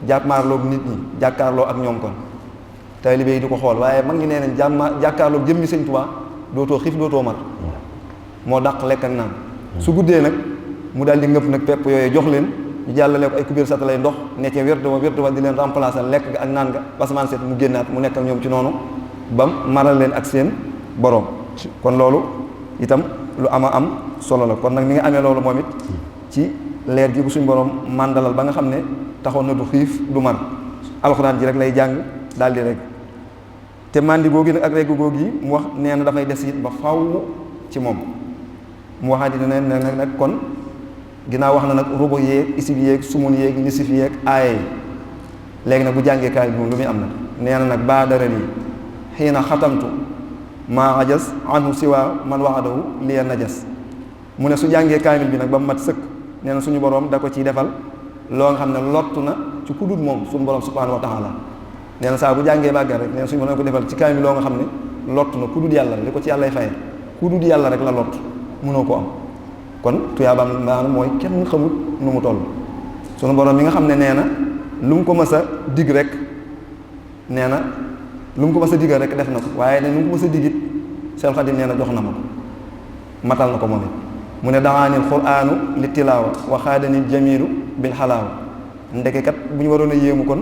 jàkkaarloog nit ñi jàkkaarloo ak ñoom kon taalibe yi di ko xool waaye mag ñi nee nañ jàkkaarloog jëmmi Sëñ Tuubaa dootoo xiif dootoo mar moo dàq lekk ak naan su guddee nag mu daal di ngëpp nag pepp yooyu jox leen ñu jàllale ko ay kubéer sata lay ndox ne ca wérdu wa di leen remplacer lekk ga ak naan ga basamaan seet mu génnaat mu nekk ak ñoom ci noonu bam maral leen ak seen borom kon loolu itam lu am solo la kon nag mi nga amee loolu moom it ci leer gi bu suñ borom màndalal ba nga xam ne taxoon na du xiif du mar alxuraan ji rek lay jàng daal di rek te màndi googi nag ak regg googi mu wax nee na dafay des it ba faw ci moom mu waxaat ne nag kon ginnaaw wax na nag rubu yeeg isib yeeg sumun yeeg nisif yeeg aaye yi léegi nag bu jàngee kaay bi moom lu muy am nag nee na nag baa dara lii xiina xatamtu maa ajas anhu siwa man waxadahu liya najas mu ne su jàngee kaamil bi nag ba mu mat sëkk nee na suñu borom da ko ciy defal loo nga xam ne lottu na ci ku dul moom suñu borom subhanahu wa taala nee na saa bu jàngee bàggal rek nee na suñu borom ko defal ci kaamil loo nga xam ne lottu na ku dul yàlla rek li ko ci yàllay faye ku dul yàlla rek la lott mënoo ko am kon tuyaabaam maanaam mooy kenn xamut nu mu toll sunu borom mi nga xam ne nee na lu mu ko mës a dig rek nee na lu mu ko mës a digal rek def na ko waaye ne lu mu ko mës a digit Seex Xaadim nee na jox na ma ko matal na ko moom it mu ne daxaanil quraanu li tilaawa wa xaadanil jamilu bil xalaawa ndeke kat bu ñu waroon a yéemu kon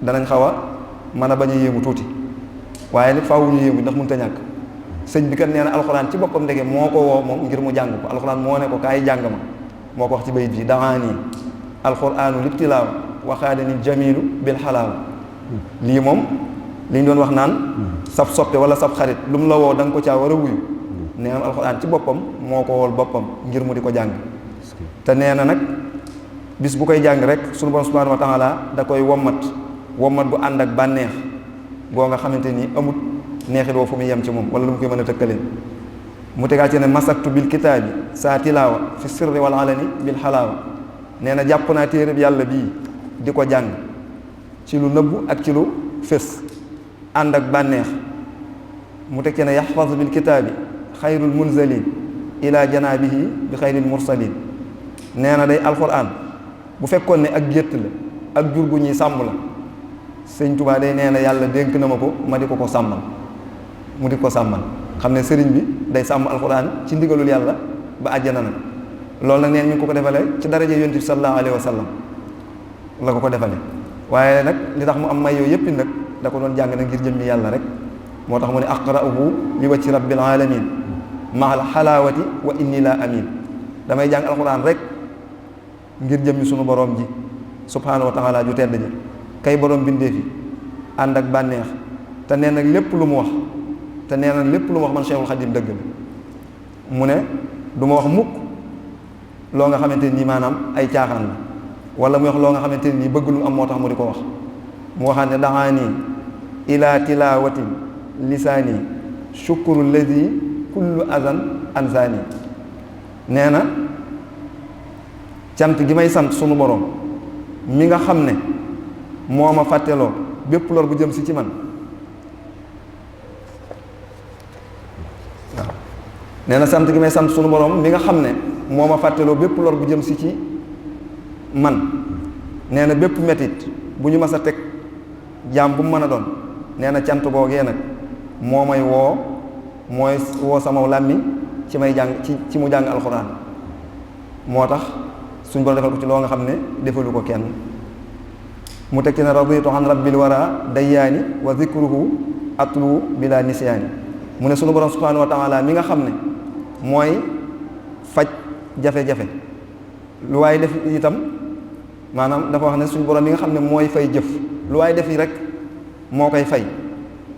danañ xaw a mën a bañ a yéemu tuuti waaye nag faaw ñu yéemu ndax mënut a ñàkk sëñ bi kat nee na alxuraan ci boppam ndeke moo ko woo moom ngir mu jàng ko alxuraan moo ne ko kaay jàng ma moo ko wax ci bayit bi daxaani alxuraanu li tilaawa wa xaadanil jamilu bil xalaawa lii moom li ñu doon wax naan sab soppe wala sab xarit lu mu la woo da nga ko caa war a wuyu nee na alxuraan ci boppam moo ko wool boppam ngir mu di ko jàng te nee na nag bis bu koy jàng rek sunu borom subhanahu wa taala da koy wommat bu ànd ak bànneex boo nga xamante ni amut neexit woo fu muy yem ci moom wala lu mu koy mën a tëkkaleen mu tegaat ci ne masaktu bil kitaabi saa tilaawa fi sirri wal alani bil xalaawa nee na jàpp naa téereb yàlla bii di ko jàng ci lu nëbbu ak ci lu fés ànd ak bànneex mu teg ci ne yaxfaz bil kitaabi xayrul munzalin ila janaabihi bi xayril mursalin nee na day alquran bu fekkoon ne ak gétt la ak jur gu ñuy sàmm la sëñ Tuubaa day nee na yàlla dénk na ma ko ma di ko ko sàmmal mu di ko sàmmal xam ne sëriñ bi day sàmm alquran ci ndigalul yàlla ba àjjana nag loolu nag neen ñu ngi ko defale ci daraja yonent bi sallallahu alayhi wa sallam la ko defale waaye nag li tax mu am may yooyu yëpp nag da ko doon jàng nag ngir jëmmi yàlla rek moo tax mu ne aqra'uhu li wajhi rabbil alamin mahal xalaawati wa inni la amin damay jàng alxuraan rek ngir jëmmi sunu borom ji subhaanahu wa taala ju tedd ja kay borom bindee fi ànd ak bànneex te nee nag lépp lu mu wax man Cheikhul Khadim dëgg la mu ne du ma wax mukk loo nga xamante nii maanaam ay caaxaan la wala mu wax loo nga xamante nii bëgg lu am moo tax mu di ko wax mu waxaat ne daxaani ila tilawatin lisaani shukru ladi kullu azan ansaani nee na cant gi may sant sunu borom mi nga xam ne moo ma fàtteloo bépp lor bu jëm si ci man waaw nee na sant gi may sant sunu borom mi nga xam ne moo ma fàtteloo bépp lor bu jëm si ci man nee na bépp metit bu ñu mas a teg jaam bu mu mën a doon nee na cant googee nag moo may mooy woo sama làmmiñ ci may jàng ci mu jàng alxuraan moo tax suñ borom defal ko ci loo nga xam ne defalu ko kenn mu teg ci ne raditu an rabbil wara dayyaani wa zikruhu atlu bila nisyaani mu ne sunu borom subhanahu wa taala mi nga xam ne mooy faj jafe-jafe lu waaye def itam maanaam dafa wax ne suñu borom mi nga xam ne mooy fay jëf lu waaye def yi rek moo koy fay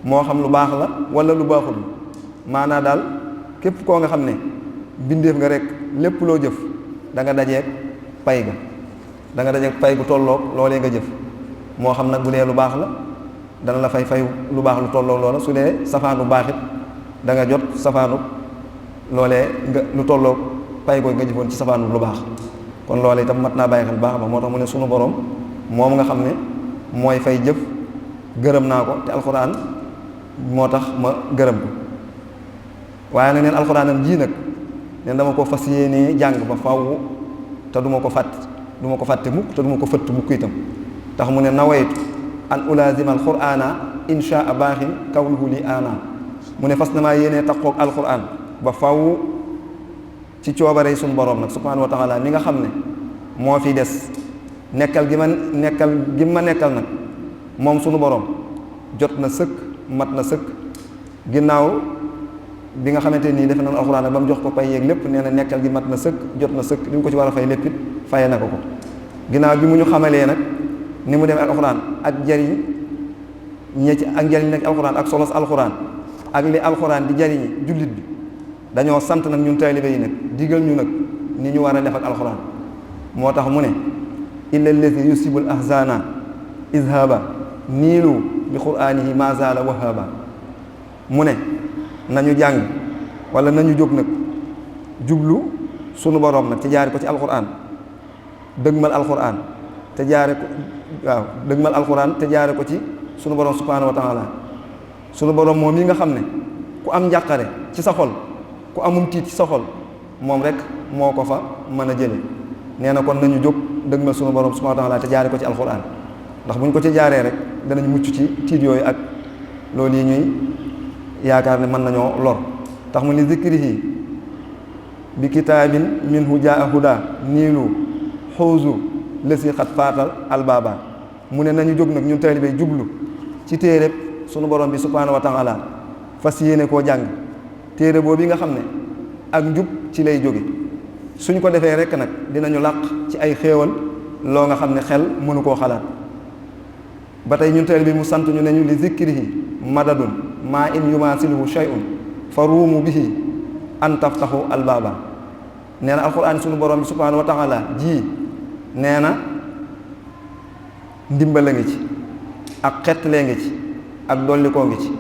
moo xam lu baax la wala lu baaxul maanaa daal képp koo nga xam ne bindeef nga rek lépp loo jëf da nga dajeeg pay ga da nga dajeeg pay gu tolloog loolee nga jëf moo xam nag bu dee lu baax la dana la fay lu baax lu tolloog loola su dee safaan bu baax it da nga jot safaanu loolee nga lu tolloog pay googu nga jëfoon ci safaanu lu baax kon loolee itam mat naa bàyyi xel baax ba moo tax mu ne sunu borom moom nga xam ne mooy fay jëf gërëm naa ko te alxuraan moo tax ma gërëm ko waaye nag neen alxuraanam jii nag neen dama ko fas yéenee jàng ba faw te du ma ko fàtte mukk te du ma ko fëtt mukk itam tax mu ne nawaytu an ulazima alqur'ana insha baaxin kawnuhu li ana mu ne fas na maa yéenee taqoog alquran ba faw ci coobare suñu borom nag subhanahu wa taala mi nga xam ne moo fi des nekkal gi ma nekkal nag moom suñu borom jot na sëkk mat na sëkk ginnaaw bi nga xamante nii defe na alxuraan nag ba mu jox ko pay yeeg lépp nee na nekkal gi mat na sëkk jot na sëkk li mu ko ci war a fay lépp it faye na ko ginnaaw bi mu ñu xamalee nag ni mu demee ak alxuraan ak jariñ ak jariñ nekk alxuraan ak solos alxuraan ak li alxuraan di jariñi jullit bi dañoo sant nag ñun taalibe yi nag digal ñu nag ni ñu war a def ak alxuraan moo tax mu ne illa allazi yusibul ahzana izhaba niilu bi qur'anihi ma zala wahaba mu ne nañu jàng wala nañu jóg nag jublu sunu boroom nag ci jaare ko ci alxuraan dëgmal alxuraan te jaare ko ci sunu boroom subhanahu wa taala sunu boroom moom yi nga xam ne ku am njàqare ci sa xol ku amum tiit ci sa xol moom rek moo ko fa mën a jële nee na kon nañu jóg dëgmal sunu boroom subhanahu wa taala te jaare ko ci alxuraan ndax bu ñu ko ci jaaree rek danañ mucc ci tiit yooyu ak loolu yi ñuy yaakaar ne mën nañoo lor tax mu ni zikrihi bi kitaabin minhu jaa huda niilu xuusu lësi xat faatal albaba mu ne nañu jóg nag ñun taalibe jublu ci téereb sunu borom bi subhaanahu wa taala fas yéene koo jàng téere boobu nga xam ne ak njub ci lay jóge suñ ko defee rek nag dinañu làq ci ay xéewal loo nga xam ne xel mënu koo xalaat ba tey ñun taalibe mu sant ñu ne ñu li zikrihi madadun maa in yumaasiluhu shay'un fa ruumu bihi an taftaxu albaaba nee na alquran sunu borom bi subhanahu wa taala ji nee na ndimbala ngi ci ak xettlee ngi ci ak dollikoo ngi ci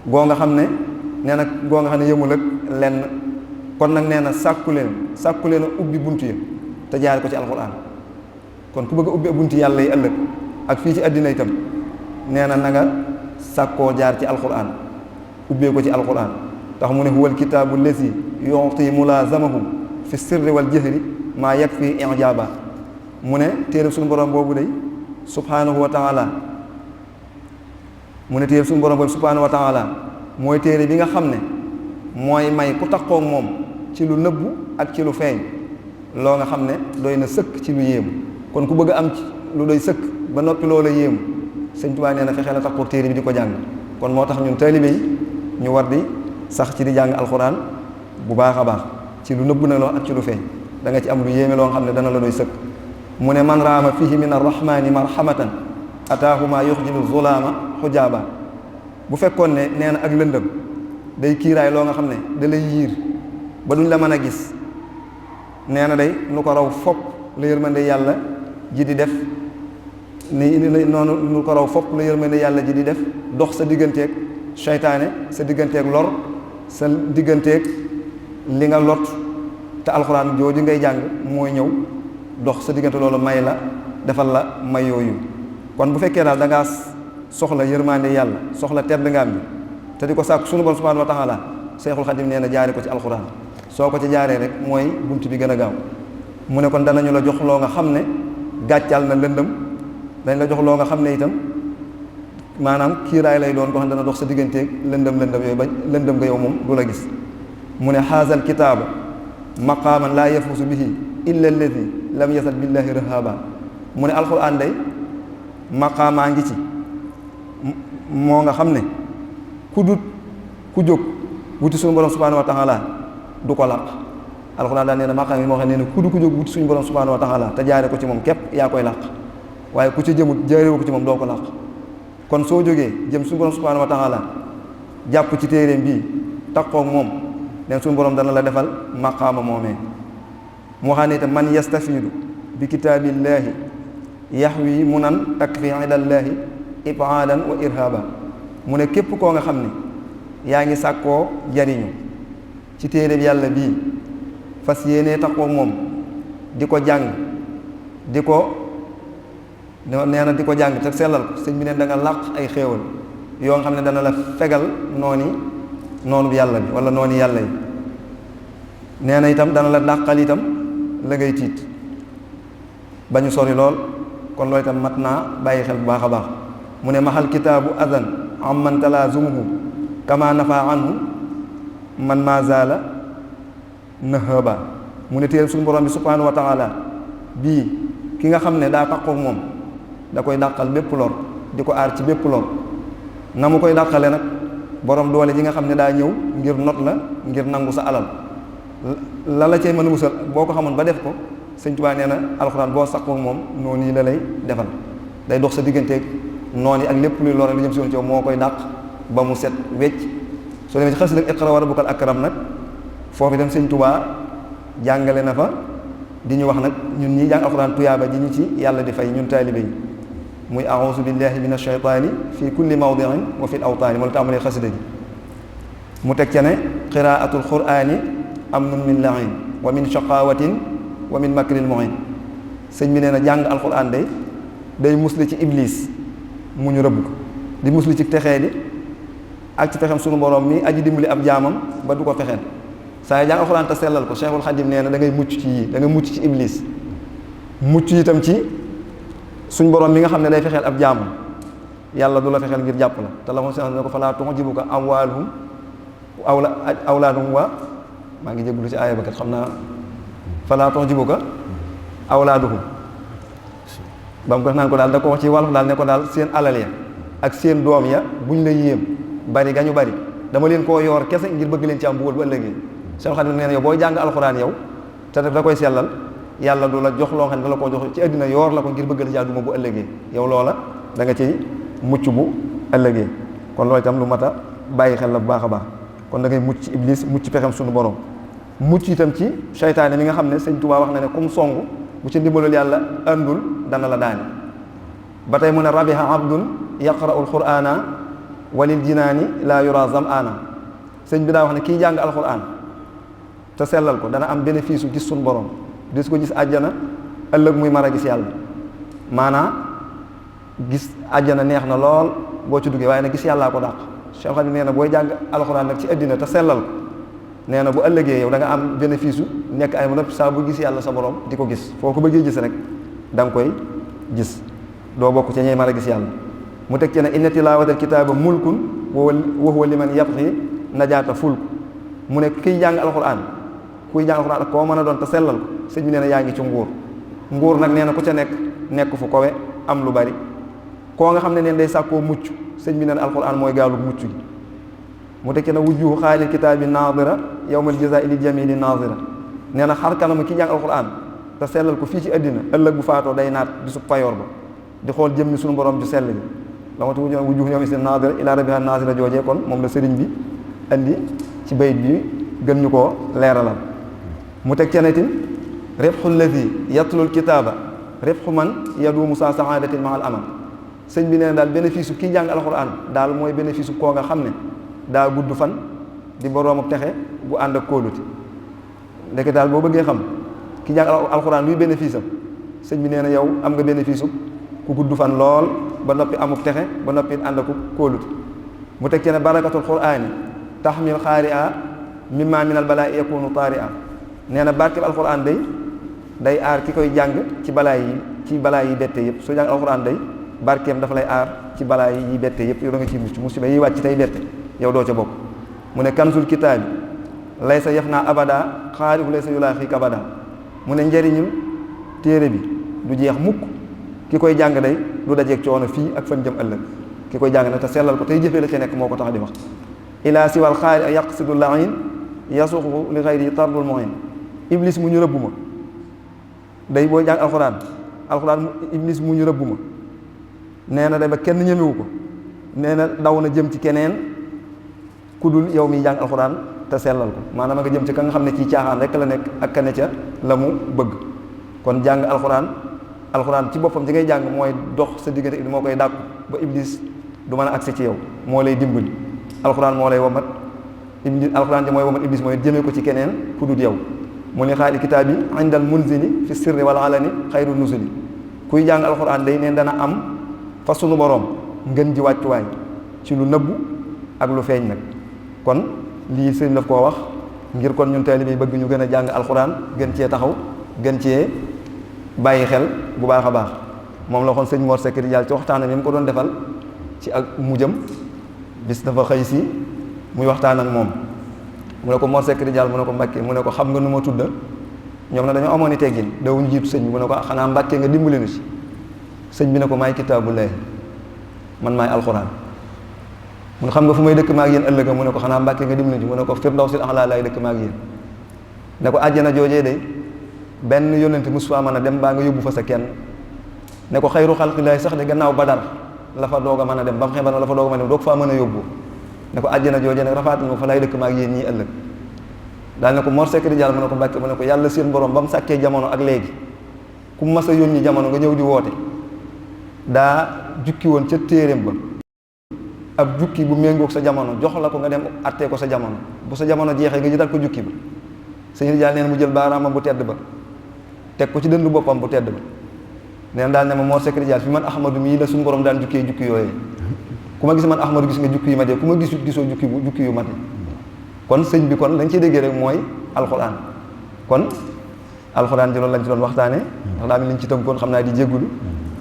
goo nga xam ne nee na goo nga xam ne yëmul ak lenn kon nag nee na sàkku leen a ubbi buntu yi te jaare ko ci alquran kon ku bëgg a ubbi buntu yàlla yi ëllëg ak fii ci àddina itam nee na nga sàkkoo jaar ci alquran ubbee ko ci alquran tax mu ne huwal kitaabu lazi yu'ti mulazamahu fi sirri wal jahri maa yakfi i'jaba mu ne téere suñu borom boobu day subhanahu wa taala mu ne téere suñu borom boobu subhanahu wa taala mooy téere bi nga xam ne mooy may ku taxoo moom ci lu nëbbu ak ci lu feeñ loo nga xam ne doy na sëkk ci lu yéemu kon ku bëgg a am ci lu doy sëkk ba noppi loola yéemu sëñ Tuubaa nee na fexee la taxoo téere bi di ko jàng kon moo tax ñun taalibe yi ñu war di sax ci di jàng alxuraan bu baax a baax ci lu nëbbu na loo ak ci lu feeñ da nga ci am lu yéeme loo xam ne dana la doy sëkk mu ne man raama fihi min arrahmani marhamatan ataahu ma yuxjilu zulaama xujaaba bu fekkoon ne nee na ak lëndëm day kiiraay loo nga xam ne da lay yiir ba duñ la mën a gis nee na day nu ko raw fopp la yërmande yàlla ji di def ni noonu nu ko raw fopp la yërmande yàlla ji di def dox sa digganteeg seytaane sa digganteeg lor sa digganteeg li nga lot te alxuraan jooju ngay jàng mooy ñëw dox sa diggante loolu may la defal la may yooyu kon bu fekkee daal da ngaa soxla yërmande yàlla soxla tedd nga am bi te di ko sàkk sunu borom subhanahu wa taala Seexul Xadim nee na jaare ko ci alxuraan soo ko ci jaaree rek mooy bunt bi gën a gaaw mu ne kon danañu la jox loo nga xam ne gàccal na lëndëm dañ la jox loo nga xam ne itam maanaam kiiraay lay doon ko xam ne dana dox sa digganteeg lëndëm yooyu ba lëndëm nga yow moom du la gis mu ne xaasal kitaaba maqaaman laa yafuusu bihi illa alladi lam yasal billahi rahaba mu ne alxuraan day maqaamaa ngi ci moo nga xam ne ku jóg wuti suñu borom subhanahu wa taala du ko làq alxuraan daal nee na maqaam yi moo xam ne ku jóg wuti suñu borom subhanahu wa taala te jaare ko ci moom képp yaa koy làq waaye ku ci jëmut jaarewu ko ci moom doo ko làq kon soo jógee jëm suñu borom subhanahu wa taala jàpp ci téeréem bii taqoog moom leen suñu borom dana la defal maqaama moomee moo xam ne itam man yastafiidu bi kitaabillaahi yaxwi munan takfi ilallaahi ibaadan wa irhaba mu ne képp koo nga xam ne yaa ngi sàkkoo jariñu ci téere bi yàlla bii fas yéenee taqoog moom di ko jàng di ko nee na di ko jàng te sellal ko sëñ bi ne da nga làq ay xéewal yoo nga xam ne dana la fegal noonu bi yàlla bi wala noonu yàlla yi nee na itam dana la dàqal itam la ngay tiit ba ñu sori lool kon loolu itam mat naa bàyyi xel bu baax a baax mu ne maxal kitaabu adan amman talaazumuhu kama nafa anhu man ma zaala nahaba mu ne téere suñu borom bi subhanahu wa taala bii ki nga xam ne daa taqoog moom da koy dàqal bépp lor di ko aar ci bépp lor na mu koy dàqale nag borom doole ji nga xam ne daa ñëw ngir not la ngir nangu sa alal la cay mën a musal boo ko xamoon ba def ko sëñ Tuubaa nee na alxuraan boo saqoog moom noonu yi la lay defal day dox sa digganteeg noonu yi ak lépp luy lore lu jëm si woon ci yow moo koy dàq ba mu set wecc soo demee ci xas nag iqra wa rabbukal akram nag foofu itam sëñ Tuubaa jàngale na fa di ñu wax nag ñun ñi jàng alxuraan tuyaaba ji ñu ci yàlla di fay ñun taalibe yi muy a'uuzu billahi min ashaytaani fi kulli mawdiin wa fi l awtaani moo la tàmbalee xasida gi mu teg ca ne qiraatul quraani amnun min lain wa min shaqawatin wa min makril muin sëñ bi nee na jàng alxuraan day musli ci iblis mu ñu rëbb ko di musli ci texee di ak ci pexem sunu borom mi aji dimbali ab jaamam ba du ko fexeel saa yi jàng alxuraan te sellal ko Cheikhul Xadim nee na da ngay mucc ci yii da nga mucc ci iblis mucc itam ci suñ borom mi nga xam ne day fexeel ab jaamam yàlla du la fexeel ngir jàpp la te la moom seen ne ko falaa tu'jibuka amwaaluhum awlaaduhum maa ngi jéglu ci aaya ba kat xam naa falaa tu'jibuka awlaaduhum ba mu ko naan ko daal da ko wax ci wàllu daal ne ko daal seen alal ya ak seen doom ya buñ la yéem bari ga ñu bari dama leen koo yoor kese ngir bëgg leen ci am mbugal bu ëllëgee Seex Xaadim nee na yow booy jàng alxuraan yow te def da koy sellal yàlla du la jox loo xam ne da la koo jox ci àddina yoor la ko ngir bëgg la ci àdduma bu ëllëgee yow loola da nga ciy mucc bu ëllëgee kon loolu itam lu mat a bàyyi xel la bu baax a baax kon da ngay mucc ci iblis mucc pexem suñu borom mucc itam ci seytaane mi nga xam ne sëñ Tuubaa wax na ne kum song bu ci ndimbalul yàlla andul dana la daani ba tey mu ne rabiha abdun yaqra'ul qur'ana walil jinaani laa yura zam'ana sëñ bi daa wax ne kii jàng alquran te sellal ko dana am bénéfice u gis suñu borom dis ko gis àjjana ëllëg muy mar a gis yàlla maanaa gis àjjana neex na lool boo ci duggee waaye nag gis yàllaa ko dàq Cheikh Xadim nee na booy jàng alxuraan nag ci àddina te sellal ko nee na bu ëllëgee yow da nga am bénéfice u nekk ay mën saa bu gis yàlla sa borom di ko gis foo ko bëggee gis rek da nga koy gis doo bokk ci ñey mar a gis yàlla mu teg ci ne inna tilaawatal kitaaba mulkun wa huwa liman yabxi najaata fulk mu ne kiy jàng alxuraan kuy jàng alxuraan ak koo mën a doon te sellal ko sëñ bi nee na yaa ngi ci nguur nag nee na ku ca nekk fu kowe am lu bari koo nga xam ne neen day sàkkoo mucc sëñ bi nee na alxuraan mooy gaalu mucc gi mu teg ci ne wujjuhu xaalil kitaabi naadira yawmal jazaa'i lil jamiili naadira nee na xar kanamu ki jàng alxuraan te sellal ko fii ci àddina ëllëg bu faatoo day naat bisu payoor ba di xool jëmmi suñu borom ju sell bi la ma tuuti wujuh ñoom is naadira ila rabbiha naazira joojee kon moom la sëriñ bi andi ci bayit bi gën ñu koo leeralal mu teg cenetin ribxu lladi yatlul kitaaba ribxu man yaduumu saa saadatin ma al amal sëñ bi nee na daal bénéfice u kii jàng alxuraan daal mooy bénéfice u koo nga xam ne daa gudd fan di boroomu texe bu ànd ak kóoluti ndeke daal boo bëggee xam ki jàng alxuraan luy bénéfice am sëñ bi nee na yow am nga bénéfice u ku gudd fan lool ba noppi amuk texe ba noppi ànd ak kóoluti mu teg ci ne barakatul quraani taxmil xaari a mimma minal balaa yakunu taari a nee na barkeb alxuraan day aar ki koy jàng ci balaa yi bette yëpp soo jàng alxuraan barkeem dafa lay aar ci balaa yi bette yëpp yow da nga ciy mucc musiba yi wàcc tey bette yow doo ca bokk mu ne kansul kitaabi lay sa yaf naa abada xaarifu lay sa yulaa xiik abada mu ne njëriñul téere bi du jeex mukk ki koy jàng du dajeeg coono fii ak fan jëm ëllëg ki koy jàng te sellal ko tey jëfee la ca nekk moo ko tax di wax ilaa siwal xaari a yaqsidu lain yasuqu li xayri tardul moin iblis mu ñu rëbb ma booy jàng alxuraan iblis mu ñu rëbb ma nee na ba kenn ñemewu ko nee na daw na jëm ci keneen ku dul yow miy jàng alxuraan te sellal ko maanaam nga jëm ci ka nga xam ne ci caaxaan rek la nekk ak ka ne ca la mu bëgg kon jàng alxuraan ci boppam ci ngay jàng mooy dox sa diggante moo koy dàkku ba iblis du mën a agsi ci yow moo lay dimbali alxuraan moo lay womat alxuraan ji mooy womat iblis mooy jëmee ko ci keneen ku dul yow mu ni xaali kitaab yi indal munzili fi sirri wal alani xayru nusuli kuy jàng alxuraan neen dana am fa sunu boroom ngën ji wàccuwaay ci lu nëbbu ak lu feeñ nag kon lii sëñ daf koo wax ngir kon ñun taalibe yi bëgg ñu gën a jàng alxuraan gën cee taxaw gën cee bàyyi xel bu baax a baax moom la waxoon sëñ Mor Seck di jàll ci waxtaanam yi mu ko doon defal ci ak mujjam bis dafa xëy si muy waxtaan ak moom mu ne ko Mor Seck di jàll mu ne ko Mbàkke mu ne ko xam nga nu ma tudda ñoom na dañoo amoon i teggin dawuñu jiitu sëñ bi mu ne ko xanaa Mbàkke nga dimbali nu ci sëñ bi ne ko maay kitaabullaahi man maay alxuraan mu ne xam nga fu may dëkk maag yéen ëllëg mu ne ko xanaa Mbàkke nga dimbali ci mu ne ko firdawsil a'laa laay dëkk maag yéen ne ko àjjana joojee de benn yónnent mus faa mën a dem baa nga yóbbu fa sa kenn ne ko xayru xalqillaahi sax de gannaaw Badar la fa doog a mën a dem ba mu xeebal la fa doog a mën a dem doog faa mën a yóbbu ne ko àjjana joojee nag rafaat na ko fa laay dëkk maag yéen ñii ëllëg daal ne ko Mor Seck di jàll mu ne ko Mbàkke mu ne ko yàlla seen borom ba mu sàkkee jamono ak léegi ku mas a yónni jamono nga ñëw di woote daa jukki woon ca téeréem ba ab jukki bu méngoog sa jamono jox la ko nga dem attee ko sa jamono bu sa jamono jeexee nga jëtal ko jukki ba sëñ Rijaal nee na mu jël baaraamam bu tedd ba teg ko ci dëndu boppam bu tedd ba nee na daal ne ma Mor Seck Rijaal fi man Ahmadu mii la suñu borom daan jukkee jukki yooyee ku ma gis man Ahmadu gis nga jukki yu mat yi ku ma gisoo jukki yu mat yi kon sëñ bi kon lañ ciy déggee rek mooy alxuraan kon alxuraan ji loolu lañ ci doon waxtaane ndax daa mi liñ ci tënkoon xam naa di jéggulu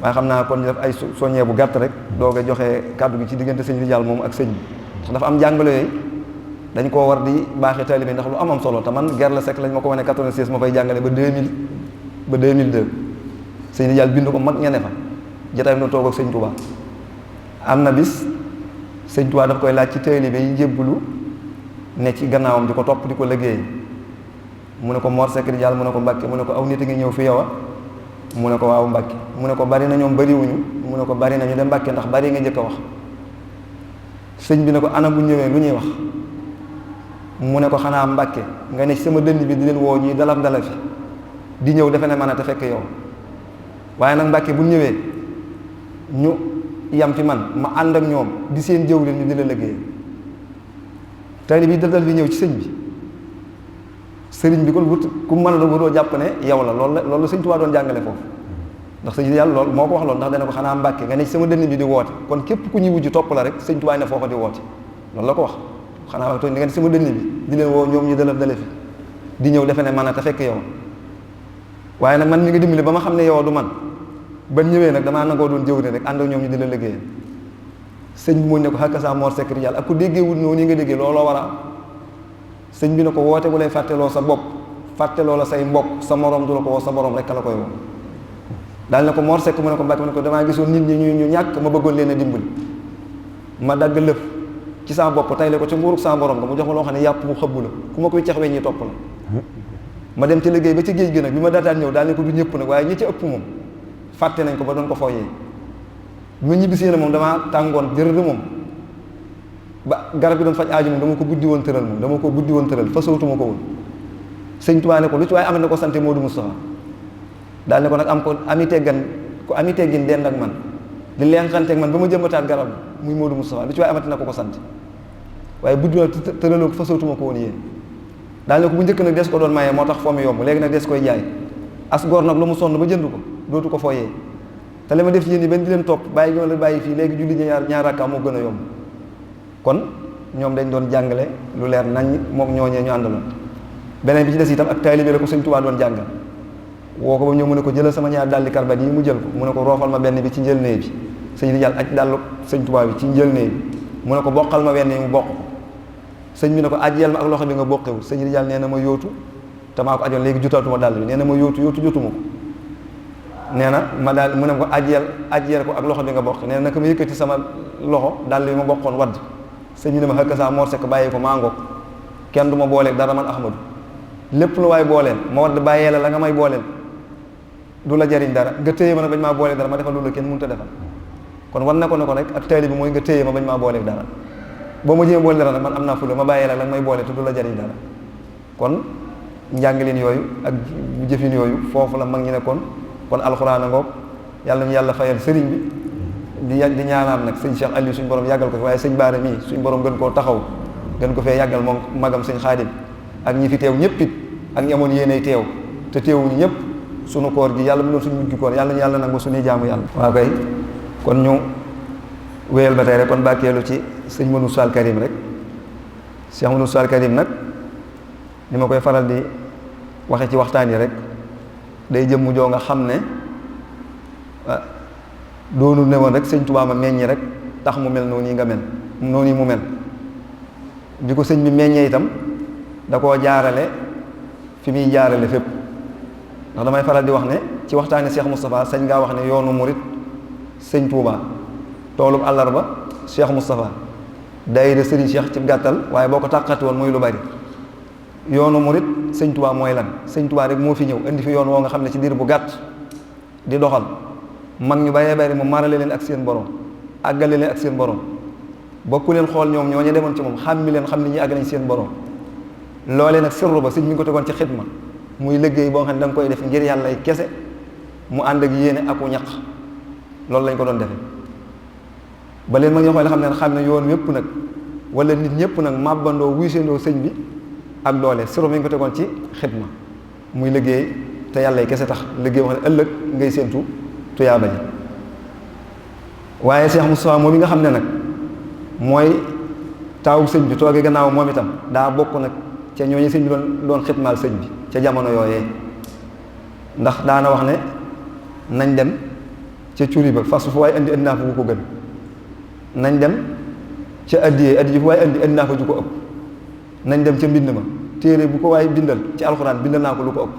waaye xam naa kon ñu def ay soññee bu gàtt rek doog a joxe kàddu gi ci diggante sëñ Rijaal moom ak sëñ bi ndax dafa am jàngale yooyu dañ koo war di baaxee taalibe ndax lu am solo te man Gerla Seck lañ ma ko wane 96 ma fay jàngale ba 2002 sëñ Rijaal bind ko mag ña ne fa jotaay bi na toog ak sëñ Touba am na bis sëñ Touba daf koy laaj ci taalibe yi njébbalu ne ci gannaawam di ko topp di ko liggéey mu ne ko Mor Seck Rijaal mu ne ko Mbàkke mu ne ko aw nit a ngi ñëw fi yow mu ne ko waaw Mbàkke mu ne ko bari na ñoom bariwuñu mu ne ko bari nañu dem Mbàkke ndax bari nga njëkk a wax sëñ bi ne ko ana bu ñëwee lu ñuy wax mu ne ko xanaa Mbàkke nga ne sama dënn bi di leen woo ñuy dalaf dalafi di ñëw defe ne man a te fekk yow waaye nag Mbàkke bu ñëwee ñu yam fi man ma ànd ak ñoom di seen jëw leen ñu di la liggéey tey bi dal bi ñëw ci sëñ bi sëriñ bi kon wut ku mën a doon waroo jàpp ne yow la loolu sëñ Tuubaa doon jàngale foofu ndax sëñ yàlla loolu moo ko wax loolu ndax dana ko xanaa Mbàkke nga ne sama dënn bi di woote kon képp ku ñuy wujj topp la rek sëñ Tuubaa ne foofa di woote loolu la ko wax xanaa wax nga ne sama dënn bi di leen woo ñoom ñu dalaf dalafi di ñëw defe ne man a te fekk yow waaye nag man mi nga dimbali ba ma xam ne yow du man ba ñëwee nag damaa nangoo doon jëw rek ànd ak ñoom ñu di la liggéey sëñ bi muñ ne ko xakasa Mor Seck Rijaal ak ku déggee wut noonu ni nga déggee looloo war a sëñ bi ne ko woote bu lay fàtteloo sa bopp fàtteloo la say mbokk sa morom du la ko woo sa morom rek la koy woo daal ne ko Mor Seck mu ne ko Mbàkke mu ne ko damaa gisoon nit ñi ñu ñàkk ma bëggoon leen a dimbali ma dagg lëf ci sama bopp tay le ko ci nguurug sama borom nga mu jox ma loo xam ne yàpp bu xëbbu la ku ma koy cex weñ ñi topp la ma dem ci liggéey ba ci géej gi nag bi ma daataan ñëw daal ne ko du ñëpp nag waaye ñi ci ëpp moom fàtte nañ ko ba doon ko fooyee bi ma ñibbisee na moom damaa tàngoon jërëjëf moom ba garab yi doon faj aaju moom dama ko buddi woon tëral moom dama ko buddi woon tëral fasawtuma ko woon sëñ Tuubaa ne ko lu ci waaye am na ko sante Modou Moustapha daal ne ko nag am ko ami teggin dend ak man di lenqanteeg man ba ma jëmbataat garab muy Modou Moustapha lu ci waaye amati na ko sant waaye buddi woon tëraloo ko fasawtuma ko woon yéen daal ne ko bu njëkk nag des ko doon mayee moo tax foo mu yomb léegi nag des koy jaay as góor nag lu mu sonn ba jënd ko dootu ko fooyee te li ma def yéen yi benn di leen topp bàyyi gi ma la bàyyi fii léegi julli ñaar rakka moo gën a yomb kon ñoom dañ doon jàngale lu leer nañ mook ñooñee ñu àndaloon beneen bi ci des itam ak taalibe la ko sëñ Tuubaa doon jàngal woo ko ba ñëw mu ne ko jëlal sama ñaar dalli karbat yi mu jël ko mu ne ko roofal ma benn bi ci njëlnee bi sëñ Rijal aj dallu sëñ Tuubaa bi ci njëlnee bi mu ne ko boqal ma wenn yi mu bokk ko sëñ bi ne ko ajjeel ma ak loxo bi nga boqewul sëñ Rijal nee na ma yóotu te maa ko ajoon léegi jotaatuma dàll bi nee na ma yóotu jotuma ko nee na ma daal mu ne ko ajjeel ko ak loxo bi nga bokk nee na naka ma yëkkati sama loxo dàll bi ma bokkoon wadd sëñ bi ne ma xëkk saa Mor Seck bàyyi ko maa ngoog kenn du ma booleeg dara man Ahmadu lépp lu waay booleel ma wadd bàyyee la nga may booleel du la jariñ dara nga téye ma nag bañ maa booleeg dara ma defal loolu la kenn mënut a defal kon war na ko ne ko rek ak taali bi mooy nga téye ma bañ maa booleeg dara boo ma jëmee boole dara nag man am naa fulla ma bàyyee la nga may boole te du la jariñ dara kon njàngaleen yooyu ak jëfin yooyu foofu la mag ñi nekkoon kon alxuraan a ngoog yàlla ñu yàlla fayal sëriñ bi di ñaanaat nag sëñ Cheikh Aliou suñ borom yàggal ko fi waaye sëñ Baara mii suñ borom gën koo taxaw gën ko fee yàggal moom magam sëñ Xaadim ak ñi fi teew ñëpp it ak ñi amoon yéenay teew te teewuñu ñëpp sunu koor gi yàlla mu doon suñu mujj koor yàlla ñu yàlla nag ba suñuy jaamu yàlla waaw kay kon ñu wéyal ba tey rek kon bàkkeelu ci sëñ Manoune Sall Karim rek Cheikh Manoune Sall Karim nag ni ma koy faral di waxe ci waxtaan yi rek day jëmm joo nga xam ne doonu ne woon rek sëñ Tuubaa ma meññi rek tax mu mel noonu yi nga mel noonu yi mu mel bi ko sëñ bi meññee itam da koo jaarale fi muy jaarale fépp ndax damay faral di wax ne ci waxtaani Cheikh Moustapha sañ ngaa wax ne yoonu murit sëñ Tuubaa toolub àllarba Cheikh Moustapha daayira Serigne Cheikh ci gàttal waaye boo ko tàqati woon muy lu bari yoonu murit sëñ Tuubaa mooy lan sëñ Tuubaa rek moo fi ñëw indi fi yoon woo nga xam ne ci diir bu gàtt di doxal mag ñu bëree bëri mu marale leen ak seen borom àggale leen ak seen borom bokku leen xool ñoom ñoo ñu demoon ci moom xàmmi leen xam ni ñi àgg nañ seen borom loolee nag sirru ba sëñ mi ngi ko tegoon ci xidma muy liggéey boo xam ne da nga koy def ngir yàlla ay kese mu ànd ak yéene aku ñaq loolu lañ ko doon defee ba leen mag ñoo xam ne yoon wépp nag wala nit ñëpp nag màbbandoo wuy seendoo sëñ bi ak doole sirru mi ngi ko tegoon ci xidma muy liggéey te yàlla ay kese tax liggéey wax ne ëllëg ngay séentu tuyaaba ji waaye Cheikh Moustapha moom mi nga xam ne nag mooy taawu sëñ bi toogee gannaaw moom itam daa bokk nag ca ñooñu sëñ bi doon xitmaal sëñ bi ca jamono yooyee ndax daana wax ne nañ dem ca curi ba fas fu waaye indi naa fa bu ko gën nañ dem ca addiye fu waaye indi naa fa ju ko ëpp nañ dem ca mbind ma téere bu ko waaye bindal ci alxuraan bindal naa ko lu ko ëpp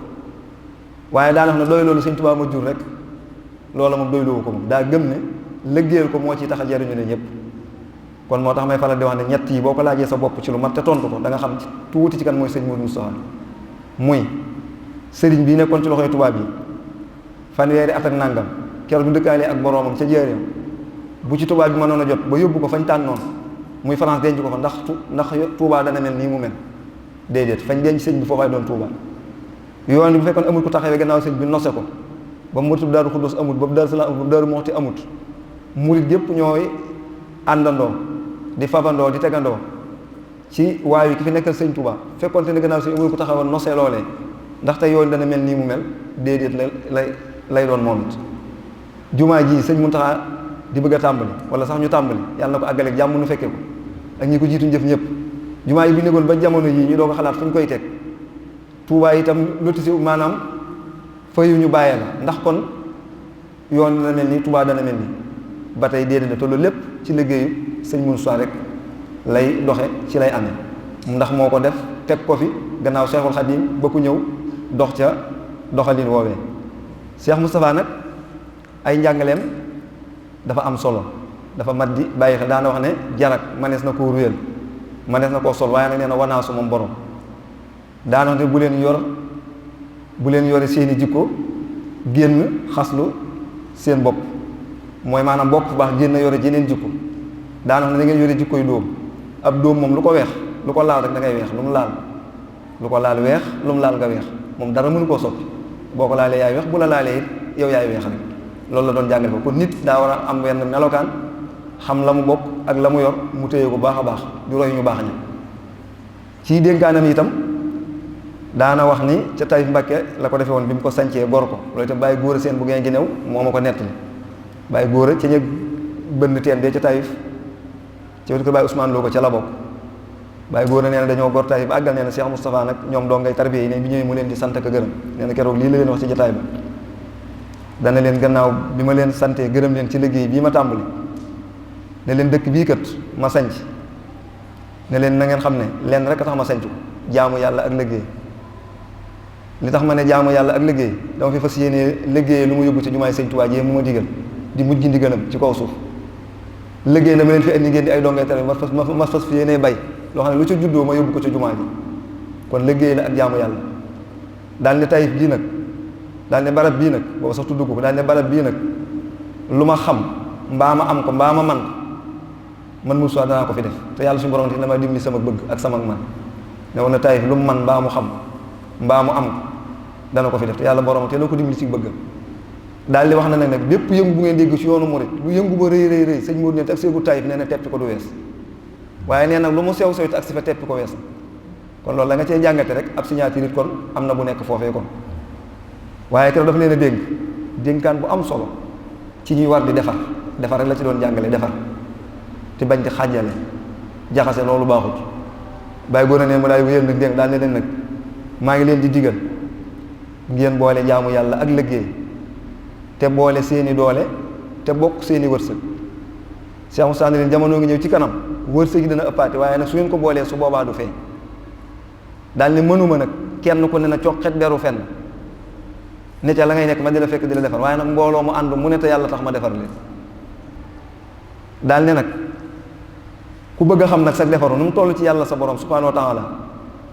waaye daana wax ne doy loolu sëñ Tuubaa ma jur rek loola moom doy loowu ko moom daa gëm ne lëggéeyal ko moo ci tax a jariñu ne ñëpp kon moo tax may faral di wax ne ñett yi boo ko laajee sa bopp ci lu mat te tontu ko da nga xam tuuti ci kan mooy sëñ Modou Moustapha muy sëriñ bi nekkoon ci loxoy tubaab yi fanweeri at ak nàngam keroog du dëkkaalee ak boroomam ca jéeréem bu ci tubaab bi mënoon a jot ba yóbbu ko fañ tànnoon muy France denc ko fa ndax Touba dana mel nii mu mel déedéet fañ denc sëñ bi foofaay doon Touba yoon bi bu fekkoon amul ko taxawee gannaaw sëñ bi nose ko ba murit Daaru Xuddus amut ba Daaru Salaam amut ba Daaru Muxti amut murit yépp ñooy àndandoo di fabandoo di tegandoo ci waayu ki fi nekkal sëñ Touba fekkoon te ne gannaaw sëñ amul ko taxawoon nosee loolee ndaxte yoon dana mel nii mu mel déedéet lay doon moom it jumaa ji sëñ Muntaxa di bëgg a tàmbali wala sax ñu tàmbali yàlla na ko àggaleeg jàmm nu fekke ko ak ñi ko jiituñ jëf ñëpp jumaa yi bi nekkoon ba jamono yii ñu doo ko xalaat fu ñu koy teg Touba itam lotisi maanaam fayu ñu bàyyee la ndax kon yoon dana mel nii Touba dana mel nii ba tey déedéet te loolu lépp ci liggéeyu sëñ Moussa rek lay doxe ci lay amee ndax moo ko def teg ko fi gannaaw Cheikhul Khadim ba ku ñëw dox ca doxalin woowee Cheikh Moustapha nag ay njàngaleem dafa am solo dafa mat di bàyyi xel daana wax ne jarak manees na koo ruyal manees na koo sol waaye nag nee na wanaasu moom borom daana wax ne bu leen yor bu leen yore seeni jikko génn xaslu seen bopp, mooy maanaam bopp bu baax génn yore jeneen jikko. daana wax ne da ngeen yore jikko yu dóom. ab dóom moom lu ko weex lu ko laal rek da ngay weex, lu ko laal weex, lu mu laal nga weex, moom dara mënu koo soppi. boo ko laalee yaay weex, bu la laalee it yow yaay weex rek. loolu la doon jàngale ko kon nit daa war a am wenn melokaan, xam la mu bokk ak la mu yor mu téye ko baax a baax di roy ñu baax ña. ci dénkaanam itam daana wax ni ca Taïf Mbàkke la ko defee woon bi mu ko sancee gor ko. loolu itam bàyyi góor a seen bu ngeen gi new moo ma ko nettali. bàyyi góor a ca ña bënn teen bee ca Taïf ci wetu ko bàyyi Ousmane Lo ko ca la bokk. bàyyi góor a nee na dañoo gor Taïf ba àggal nee na Cheikh Moustapha nag ñoom doo ngay tarbiya yi ne bi ñëwee mu leen di sant ak gërëm. nee na keroog lii la leen wax ci jotaay ba dana leen gannaaw bi ma leen santee gërëm leen ci liggéey bii ma tàmbali ne leen dëkk bii kat ma sanc ne leen na ngeen xam ne leen rek a tax ma sanc ko jaamu yàlla ak liggéey. li tax ma ne jaamu yàlla ak liggéey dama fi fas yéenee liggéey lu mu yóbbu ci jumaay Sëñ Tuubaa ji mu ma digal di mujj ndigalam ci kaw suuf. liggéey dama leen fi indi ngeen di ay dongay tere ma fas fi yéenee bay loo xam ne lu ca juddoo ma yóbbu ko ci jumaa ji kon liggéey la ak jaamu yàlla. daal ne Taïf bii nag daal ne barab bii nag boobu sax tudd ko daal ne barab bii nag lu ma xam mbaa ma am ko mbaa ma man mu soit danaa ko fi def te yàlla suñu borom te dama dimbali sama bëgg ak sama man ne woon na Taïf lu mu man mbaa mu xam mbaa mu am ko dana ko fi def te yàlla borom te loo ko dimbali ci bëggam. daal di wax na nag bépp yëngu bu ngeen dégg ci yoonu murit lu yëngu ba rëy sëñ Modou ne te ak seegu Taïf nee na teppi ko du wees waaye nee nag lu mu sew te ak si fa teppi ko wees kon loolu la nga cee jàngate rek ab signature it kon am na bu nekk foofee kon. waaye keroog dafa leen a dénkaan bu am solo ci ñuy war di defar rek la ci doon jàngale defar te bañ di xàjjale jaxase loolu baaxut. bàyyi góor ne mu daay wéyal nag dégg daal ne leen nag maa ngi leen di digal ngeen boole jaamu yàlla ak liggéey te boole seeni doole te bokk seeni wërsëg. Cheikh Moussa ne leen jamono ngi ñëw ci kanam wërsëg yi dana ëppaate waaye nag su ngeen ko boolee su boobaa du feeñ. daal ne mënuma nag kenn ku ne na coqet beru fenn ne ca la ngay nekk ma di la fekk di la defar waaye nag mbooloo mu ànd mu ne te yàlla tax ma defar leen. daal ne nag ku bëgg a xam nag sa defaru nu mu toll ci yàlla sa borom subhanahu wa taala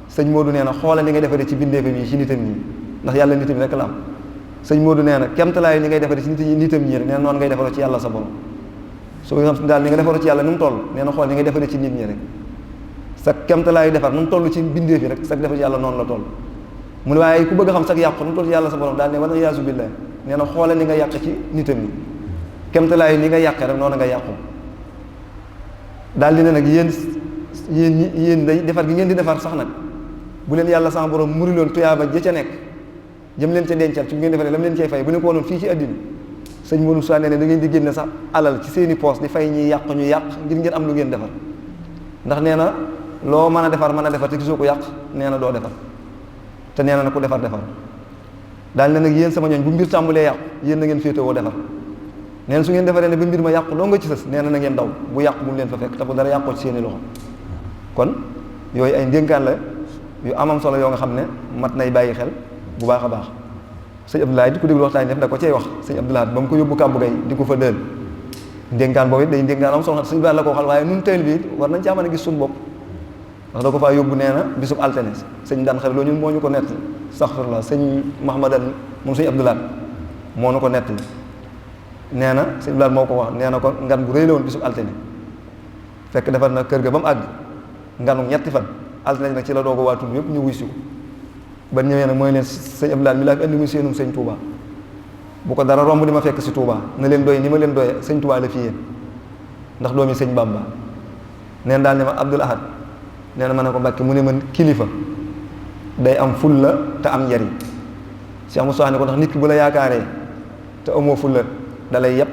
sëñ Modou nee na xoolal ni ngay defaree ci bindeefam yi ci nitam ñi ndax yàlla nitam rek la am. sëñ Modou nee na kemtalaayu ni ngay defaree ci nitam ñi rek nee na noonu ngay defaroo ci yàlla sa borom su ko xam daal ni nga defaroo ci yàlla nu mu toll nee na xool ni ngay defaree ci nit ñi rek sa kemtalaayu defar nu mu toll ci bindeef yi rek sa defar ci yàlla noonu la toll. mu ne waaye ku bëgg a xam sax yàqu nu mu toll ci yàlla sa borom daal ne wala yaasu billah nee na xoolal ni nga yàq ci nitam ñi kemtalaayu ni nga yàqee rek noonu nga yàqu. daal di ne nag yéen day defar gi ngeen di defar sax nag bu leen yàlla sax borom muri loon tuyaaba ja ca nekk jëm leen ca dencal ci bu ngeen defaree la mu leen cay fay bu ne ko wonoon fii ci àddina sëñ Modou Sa nee ne da ngeen di génne sax alal ci seeni poos di fay ñi yàq ñu yàq ngir ngeen am lu ngeen defar ndax nee na loo mën a defar te gisoo ko yàq nee na doo defar te nee na ku defar daal ne nag yéen sama ñooñ bu mbir tàmbalee yàqu yéen na ngeen féetewoo defar nee na su ngeen defaree ne ba mbir ma yàqu doo nga ci sës nee na ngeen daw bu yàqu bu mu leen fa fekk te bu dara yàqoo ci seeni loxo. kon yooyu ay ndénkaan la yu amam solo yoo nga xam ne mat nay bàyyi xel bu baax a baax. sëñ Abdoulaye di ko déglu waxtaan def da ko cey wax sëñ Abdoulaye ba mu ko yóbbu kàbbu gay di ko fa dël ndénkaan boobu it day ndénkaan am solo sëñ Abdoulaye la ko waxal waaye nun teel bi war nañ caa mën a gis suñu bopp ndax da ko faa yóbbu nee na bisub altine sëñ daan xel loolu ñun moo ñu ko nett astaghfirullah sëñ Mahamadan moom sëñ Abdoulaye moo nu ko nett nee na sëñ Abdoulaye moo ko wax nee na ko ngan bu rëy la woon bisub altine fekk defar na kër ga ba mu àgg nganu ñetti fan altine nag ci la doog a waatul yëpp ñu wuy si ko ba ñëwee nag mooy leen sëñ Abdoulaye mi laa fi andi muy seenum sëñ Touba bu ko dara romb di ma fekk si Touba na leen doy ni ma leen doyee sëñ Touba la fi yéen ndax doomi sëñ Bamba neen daal ne ma Abdoul Ahad nee na ma ne ko Mbàkke mu ne man kilifa day am fulla te am njariñ Cheikh Moussa ne ko ndax nit ki bu la yaakaaree te amoo fulla da lay yëpp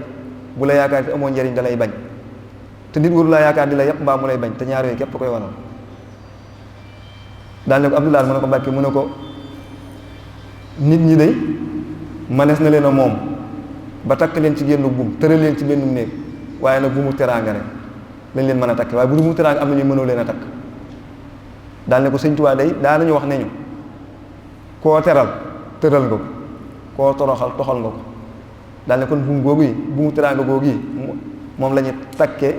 bu la yaakaar te amoo njariñ da lay bañ te nit waru laa yaakaar di la yëpp mbaa mu lay bañ te ñaar yooyu képp koy waral daal ne ko Abdoul Ahad mu ne ko Mbàkke mu ne ko nit ñi de manees na leen a moom ba takk leen ci génn buum tëral leen ci benn néeg waaye nag bu mu teraanga rek lañ leen mën a takk waaye bu mu teraanga am na ñu mënoo leen a takk daal ne ko sëñ Tuubaa day daa nañu wax ne ñu koo teral tëral nga ko koo toroxal toxal nga ko daal ne kon buum googu yi bu mu teraanga googu yi moom la ñu takkee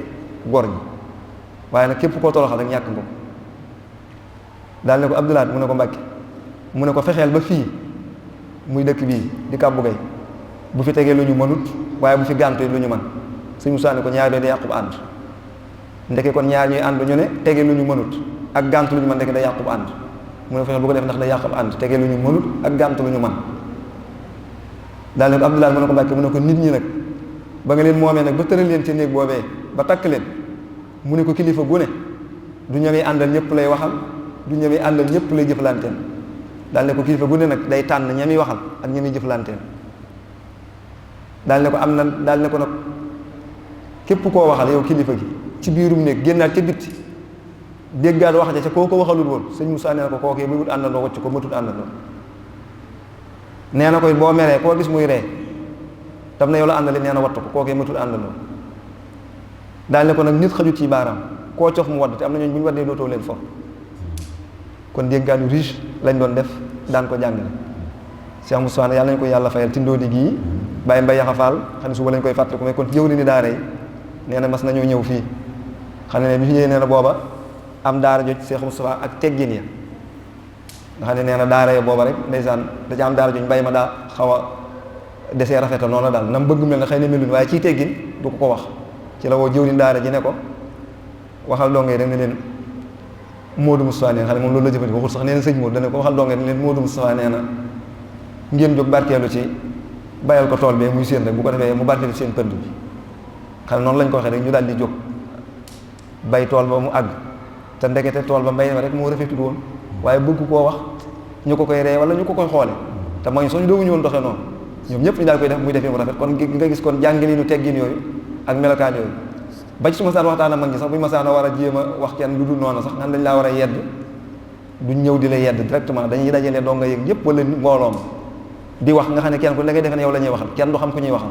gor gi waaye nag képp koo toroxal rek ñàkk nga ko daal ne ko Abdoul Ahad mu ne ko Mbàkke mu ne ko fexeel ba fii muy dëkk bii di Kàbbu Gay bu fi tegee lu ñu mënut waaye bu fi gàntu lu ñu mën sëñ Moussa ne ko ñaar yooyu day yàqub ànd ndeke kon ñaar ñuy ànd ñu ne tegee lu ñu mënut ak gàntu lu ñu mën ndeke day yàqub ànd mu ne fexe bu ko def ndax day yàqub ànd tegee lu ñu mënut ak gàntu lu ñu mën daal ne ko Abdoulaye mu ne ko Mbàkke mu ne ko nit ñi nag ba nga leen moomee nag ba tëral leen ci néeg boobee ba takk leen mu ne ko kilifa gu ne du ñëwee àndal ñëpp lay waxal du ñëwee àndal ñëpp lay jëflanteel daal ne ko kilifa gu ne nag day tànn ña muy waxal ak ña muy jëflanteel daal ne ko am na daal ne ko nag képp koo waxal yow kilifa gi ci biirum néeg génnaat ca bitti déggaat wax ja ca koo ko waxalul woon sëñ Moussa nee na ko kookee muy wut àndandoo wacc ko matut àndandoo nee na koy boo meree koo gis muy ree tam na yow la àndali nee na wattu ko kookee matul àndandoo daal ne ko nag nit xajut ci baaraam koo cof mu wadd te am na ñooñu bu ñu waddee dootoo leen for kon dénkaanu riche lañ doon def daan ko jàngale Cheikh Moussa yàlla nañu ko yàlla fayal tindoo di gii bàyyi mbay yaxafaal xam ne suba lañ koy fàttaliku mais kon jëw ni daara yi nee na mas nañoo ñëw fii xam ne bi fi ñëwee nee na booba am daara joj Cheikh Moustapha ak teggin ya nga xam ne nee na daara ya booba rek ndeysaan da ca am daara joj mbay ma daa xaw a desee rafetal noonu daal na mu bëgg mel na xëy na melun waaye ciy teggin du ko wax ci la woo jëw ni daara ji ne ko waxal dongee rek ne leen Modou Moustapha nee na xam ne moom loolu la jëfandikoo waxul sax nee na sëñ Modou dana ko waxal dongee ne leen Modou Moustapha nee na ngeen jóg barkeelu ci bayal ko tool bee muy seen rek bu ko defee mu barkeelu ci seen pënd bi xam ne noonu lañ ko waxee rek ñu daal di jóg bay tool ba mu àgg te ndekete tool ba mbay ma rek moo rafetul woon waaye bëgg koo wax ñu ko koy ree wala ñu ko koy xoole te mooy soo ñu dooguñu woon doxee noonu ñoom ñëpp ñu daal koy def muy defee mu rafet kon nga gis kon jàngale ñu teggin yooyu ak melokaan yooyu ba ci su ma saan waxtaan ak mag ñi sax bu ñu ma saan a war a jéem a wax kenn lu dul noonu sax nga dañ laa war a yedd duñ ñëw di la yedd directement dañuy dajale doo nga yëg ñëpp wala mbooloom di wax nga xam ne kenn ku la ngay defe ne yow la ñuy waxal kenn du xam ku ñuy waxal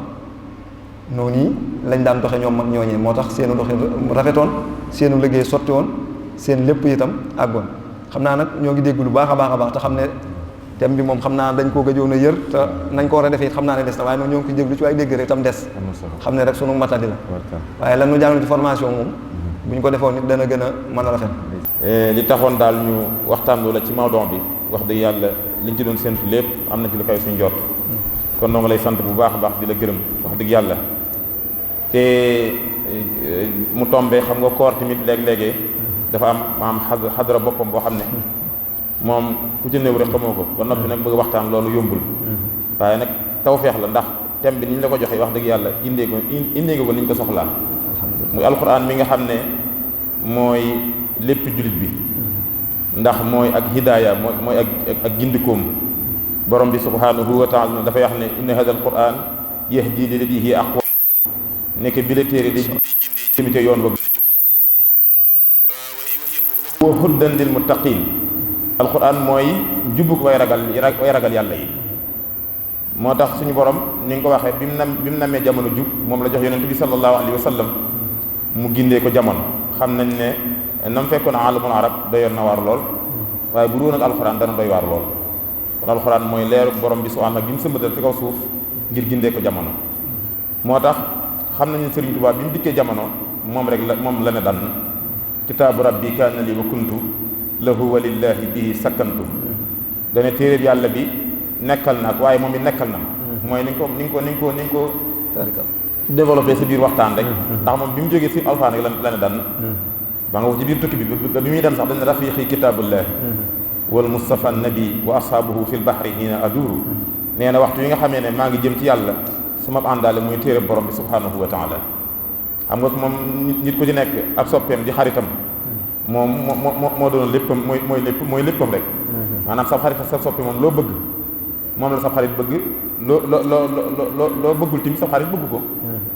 noonu lañ daan doxe ñoom mag ñooñee moo tax seenu doxe rafetoon seenu liggéey sotti woon seen lépp itam àggoon xam naa nag ñoo ngi dégg lu baax a baax te xam ne thème bi moom xam naa dañ koo gëjoon a yër te nañ ko war a defee it xam naa ne des na waaye nag ñoo ngi ko jéglu ci waaye dégg rek tam des xam ne rek sunu matadi la waaye lan nu jàngal ci formation moom bu ñu ko defoon nit dana gën a mën a rafet li taxoon daal ñu waxtaan loola ci mawdon bi wax dëgg yàlla liñ ci doon séntu lépp am na ci lu koy suñ jot kon noo ngi lay sant bu baax a baax di la gërëm wax dëgg yàlla te mu tombee xam nga koor tamit léeg-léegi dafa am maam xadra boppam boo xam ne moom ku ci néew rek xamoo ko ba noppi nag bëgg waxtaan loolu yombul waaye nag tawfeex la ndax thème bi ni ñu la ko joxee wax dëgg yàlla indee ko ni ñu ko soxlaa muy alquran mi nga xam ne mooy lépp jullit bi ndax mooy ak hidaaya mooy ak gindikoom borom bi subhanahu wa taala dafay wax ne inna hada alquran yahdi lillati hiya aqwam nekk bi la téere di jëmite yoon ba wa huddan lil muttaqin alquran mooy jubbuk way ragal yàlla yi moo tax suñu borom ni nga ko waxee bi mu namee jamono jub moom la jox yonent bi sallallahu alayhi wa sallam mu gindee ko jamono xam nañ ne nam fekkoon alamul arab doyoon na waar lool waaye bu doon ak alquran dana doy waar lool kon alquran mooy leeru borom bi subhanahu gi mu sëmbatal ci kaw suuf ngir gindee ko jamono moo tax xam nañu Sëriñ Tuubaa bi mu dikkee jamono moom la ne dan kitaabu rabbi kaana li wa kuntu lahu wa lillahi bihi sakkantu dane téeréb yàlla bi nekkal na ak waaye moom it nekkal na mooy ni nga ko développé sa biir waxtaan rek ndax moom bi mu jógee si alxuraan rek la ne dan ba nga wax ci biir tukki bi bi muy dem sax dañ ne rafiqi kitaabullahi wal mustafa nabi wa ashaabuhu fil bahri hina aduru nee na waxtu yi nga xamee ne maa ngi jëm ci yàlla sama àndaale muy téere borom bi subhanahu wa taala xam nga moom nit ku ci nekk ak soppeem di xaritam moom moo doon léppam mooy léppam rek maanaam sa xarit sa soppi moom loo bëgg moom la sa xarit bëgg loo bëggul tamit sa xarit bëgg ko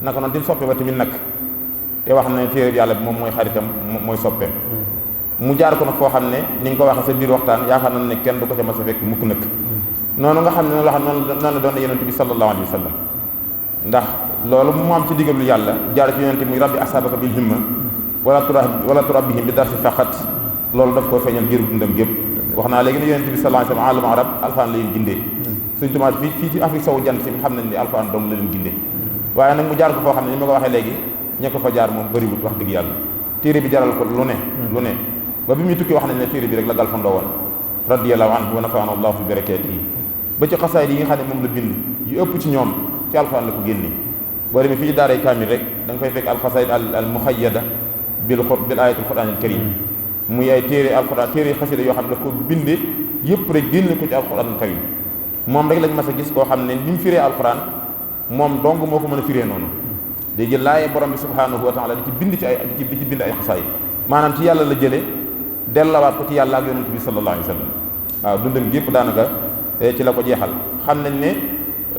naka noonu tim soppe ba tamit nag te wax na téere yàlla bi moom mooy xaritam mooy soppeem mu jaar ko nag foo xam ne ni nga ko waxee sa biir waxtaan yaakaar nañ ne kenn du ko ca mas a fekk mukk nag noonu nga xam ne noonu la doon yonent bi sallallahu alayhi wa sallam ndax loolu mu am ci digalu yàlla jaar ci yonent muy rabbi ashabaka bil himma wala turabbihim bi darsi faqat loolu daf koo feeñal ngir dundam gépp wax naa léegi ne yonent bi sallallahu alayhi wa sallam alam arab alfaan la leen gindee suñ tumaat fii ci Afrique sowu jant si xam nañ ne alfaan dong la leen gindee waaye nag mu jaar ko foo xam ne ni ma ko waxee léegi ña ko fa jaar moom bëriwut wax dëgg yàlla téere bi jaral ko lu ne ba bi muy tukki wax nañ ne téere bi rek la gal fa ndoo woon radiyallahu anhu wa nafa'ana allahu bi barakatihi ba ci xasaay yi nga xam ne moom la bind yu ëpp ci ñoom ci alxuraan la ko génnee boo demee fii ci daaray kaamil rek da nga fay fekk alxasaayid al muxayyada bil ayatul quraanil karim muy ay téere alxuraan téere xasida yoo xam ne daf ko bindee yëpp rek génne ko ci alxuraanul karim moom rek lañ mas a gis koo xam ne ni mu firee alxuraan moom dong moo ko mën a firee noonu day jël laaye borom bi subhanahu wa taala di ci bind ci ay di ci bind ay xasaayid maanaam ci yàlla la jëlee dellawaat ko ci yàlla ak yonent bi sallallahu alayhi wa sallam waaw dundam gépp daanaka ci la ko jeexal xam nañ ne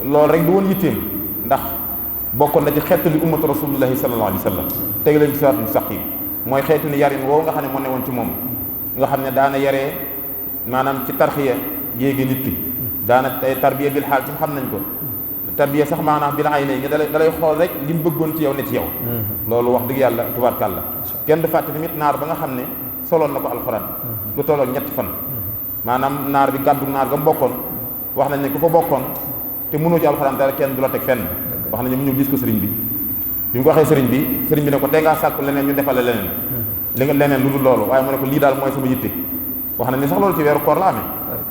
loolu rek du woon yitteem ndax bokkoon na ci xeetali ummatu rasulillahi sallallahu alayhi wa sallam teg leen ci siraatul mustaqim mooy xeetu ni yarin woowu nga xam ne moo ne woon ci moom nga xam ne daana yaree maanaam ci tarxiya yéegi nit ki daana tarbiya bil xaal ci xam nañ ko tarbiya sax maanaam bil ay nga dalay xool rek li mu bëggoon ci yow ne ci yow loolu wax dëgg yàlla tubaarkàlla kenn du fàtte tamit naar ba nga xam ne soloon na ko alxuraan lu tolloog ñetti fan maanaam naar bi gàddu naar ga mu bokkoon wax nañ ne ku fa bokkoon te mënoo ci alxuraan dara kenn du la teg fenn wax nañu mu ñëw gis ko sëriñ bi mu ko waxee sëriñ bi ne ko tey ngaa sàkku leneen ñu defale leneen li nga leneen lu dul loolu waaye mu ne ko lii daal mooy sama yitte wax nañ ne sax loolu ci weeru koor la amee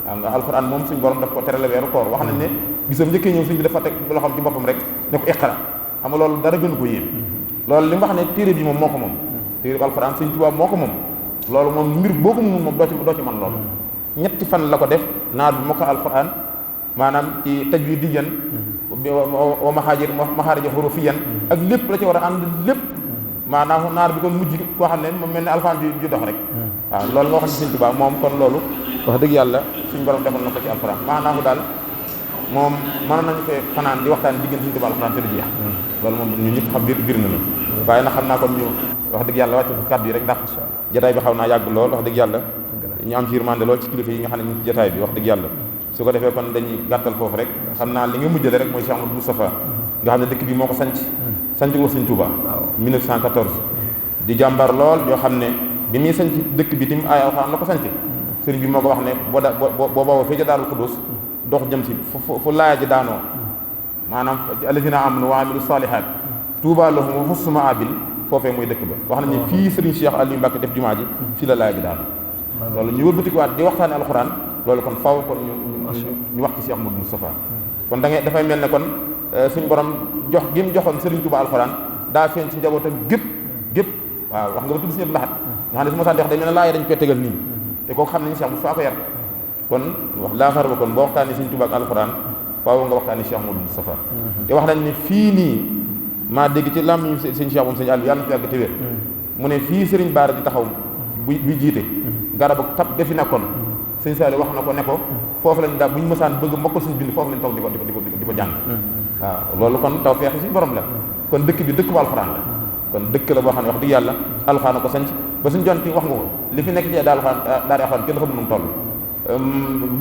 waaw nga alxuraan moom suñ borom daf ko terale weeru koor wax nañ ne gisam njëkkee ñëw sëriñ bi dafa teg loxoom ci boppam rek ne ko iqra xam nga loolu dara gënu ko yéem loolu li mu wax ne téere bi moom moo ko moom téere bi alxuraan sëriñ Tuubaa moo ko moom loolu moom mbir boo ko moom doo ci mën loolu ñetti fan la ko def naar bi moo ko alxuraan maanaam ci tajwidiyan wa maxaarija xurufiyan ak lépp la ci war a ànd lépp maanaam naar bi kon mujj koo xam ne moom mel ne alxuraan ju dox rek waaw loolu nga wax ne Sëriñ Tuubaa moom kon loolu wax dëgg yàlla suñu borom defal na ko ci alxuraan maanaam daal moom mën nañu fee fanaan di waxtaan diggante Sëriñ Tuubaa alxuraan te du jeex loolu moom ñu ñëpp xam biir na la waaye nag xam naa kon ñu wax dëgg yàlla wàcce fa kàddu yi rek ndax jotaay bi xaw naa yàgg lool wax dëgg yàlla ñu am ci yërmande lool ci kilifa yi nga xam ne ñu ci jotaay bi wax dëgg yàlla su ko defee kon dañuy gàttal foofu rek xam naa li nga mujjale rek mooy Cheikh Amadou Moustapha nga xam ne dëkk bi moo ko sanc ko Sëriñ Tuubaa 1914 di jàmbar lool yoo xam ne bi muy sanc dëkk bi tim ay alxuraan la ko sanc sëriñ bi moo ko wax ne boo booba fii ca Daarul Xudoos dox jëm si fu laaya ji daanoo maanaam allazina amanu wa amilu salihat tuuba lahum wa husnu maabil foofee mooy dëkk ba wax nañ ne fii sëriñ Cheikh Aliou Mbacke def jumaa ji fii la laaya ji daanoo loolu ñu wëlbatikuwaat di waxtaane alxuraan loolu kon faaw kon ñu wax ci Cheikh Amadou Moustapha kon da ngay dafay mel ne kon suñu borom jox gi mu joxoon Serigne Touba alxuraan daa feeñ ci njabootam gépp waaw wax nga ba tudd si ñëpp laxat nga xam ne su ma saan di wax day mel ne laaya dañ koy tegal nii te kooku xam nañu Cheikh Moustapha ko yar kon wax laaxar ba kon boo waxtaanee Serigne Touba ak alxuraan faaw nga waxtaanee Cheikh Amadou Moustapha te wax nañ ne fii nii maa dégg ci lam ñu sëñ Cheikh moom sëñ Aliou yàlla na fi yàgg te wér mu ne fii Serigne Bara di taxaw buy jiite garabu tab defi nekkoon sëñ Saliou wax na ko ne ko foofu lañ daal bu ñu mësaan bëgg mokkal suñu bind foofu lañ toog di ko jàng waaw loolu kon taw feex suñu borom la kon dëkk bi dëkk bu alxuraan la kon dëkk la boo xam ne wax dëgg yàlla alxuraan ko sanc ba suñ jonti wax nga ko li fi nekk ci daal alxuraan kenn xamul nu mu toll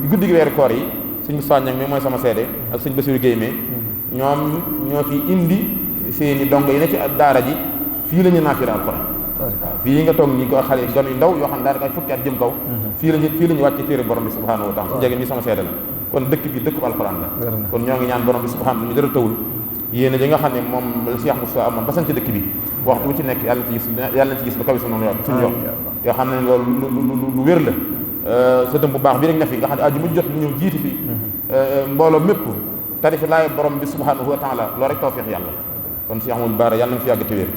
guddi gi weeru koor yi sëñ Moussa Niang mi mooy sama seede ak sëñ Bassirou Guèye mi ñoom ñoo fi indi seeni dongo yi ne ci daara ji fii la ñu naafila alxuraan waaw fii nga toog ñi ko xale gan yu ndaw yoo xam ne daanaka ay fukki at jëm kaw fii lañu wàcc téere borom bi subhanahu wa taala su jege mi sama seede la kon dëkk bi dëkk bu alxuraan la kon ñoo ngi ñaan borom bi subhanahu mi dara tawul yéene ji nga xam ne moom la Cheikh Moussa amoon ba sañ ci dëkk bi waxtu bu ci nekk yàlla na ci gis lu kaw suñu yoon yoo xam ne loolu lu wér la sa dëm bu baax bi rek ne fi nga xam ne aju mu jot lu ñëw jiiti fi mbooloo mépp tarifi laay borom bi subhanahu wa taala loolu rek tawfiix yàlla kon Cheikh Amadou Bara yàlla na fi yàgg te wér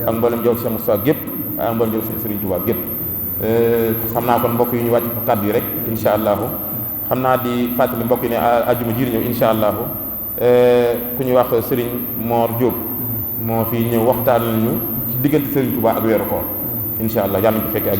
ak mboolem jaw Cheikh Moussa gépp ak mboolem jaw Serigne Touba gépp xam naa kon mbokk yi ñu wàcc fa kàddu yi rek insha allahu xam naa di fàttali mbokk yi ne ajjuma jiir ñëw insha allahu ku ñuy wax Serigne Mor Diop moo fi ñëw waxtaan nañu ci diggante Serigne Touba ak weeru koor insha allah yàlla nañu ko fekkee ak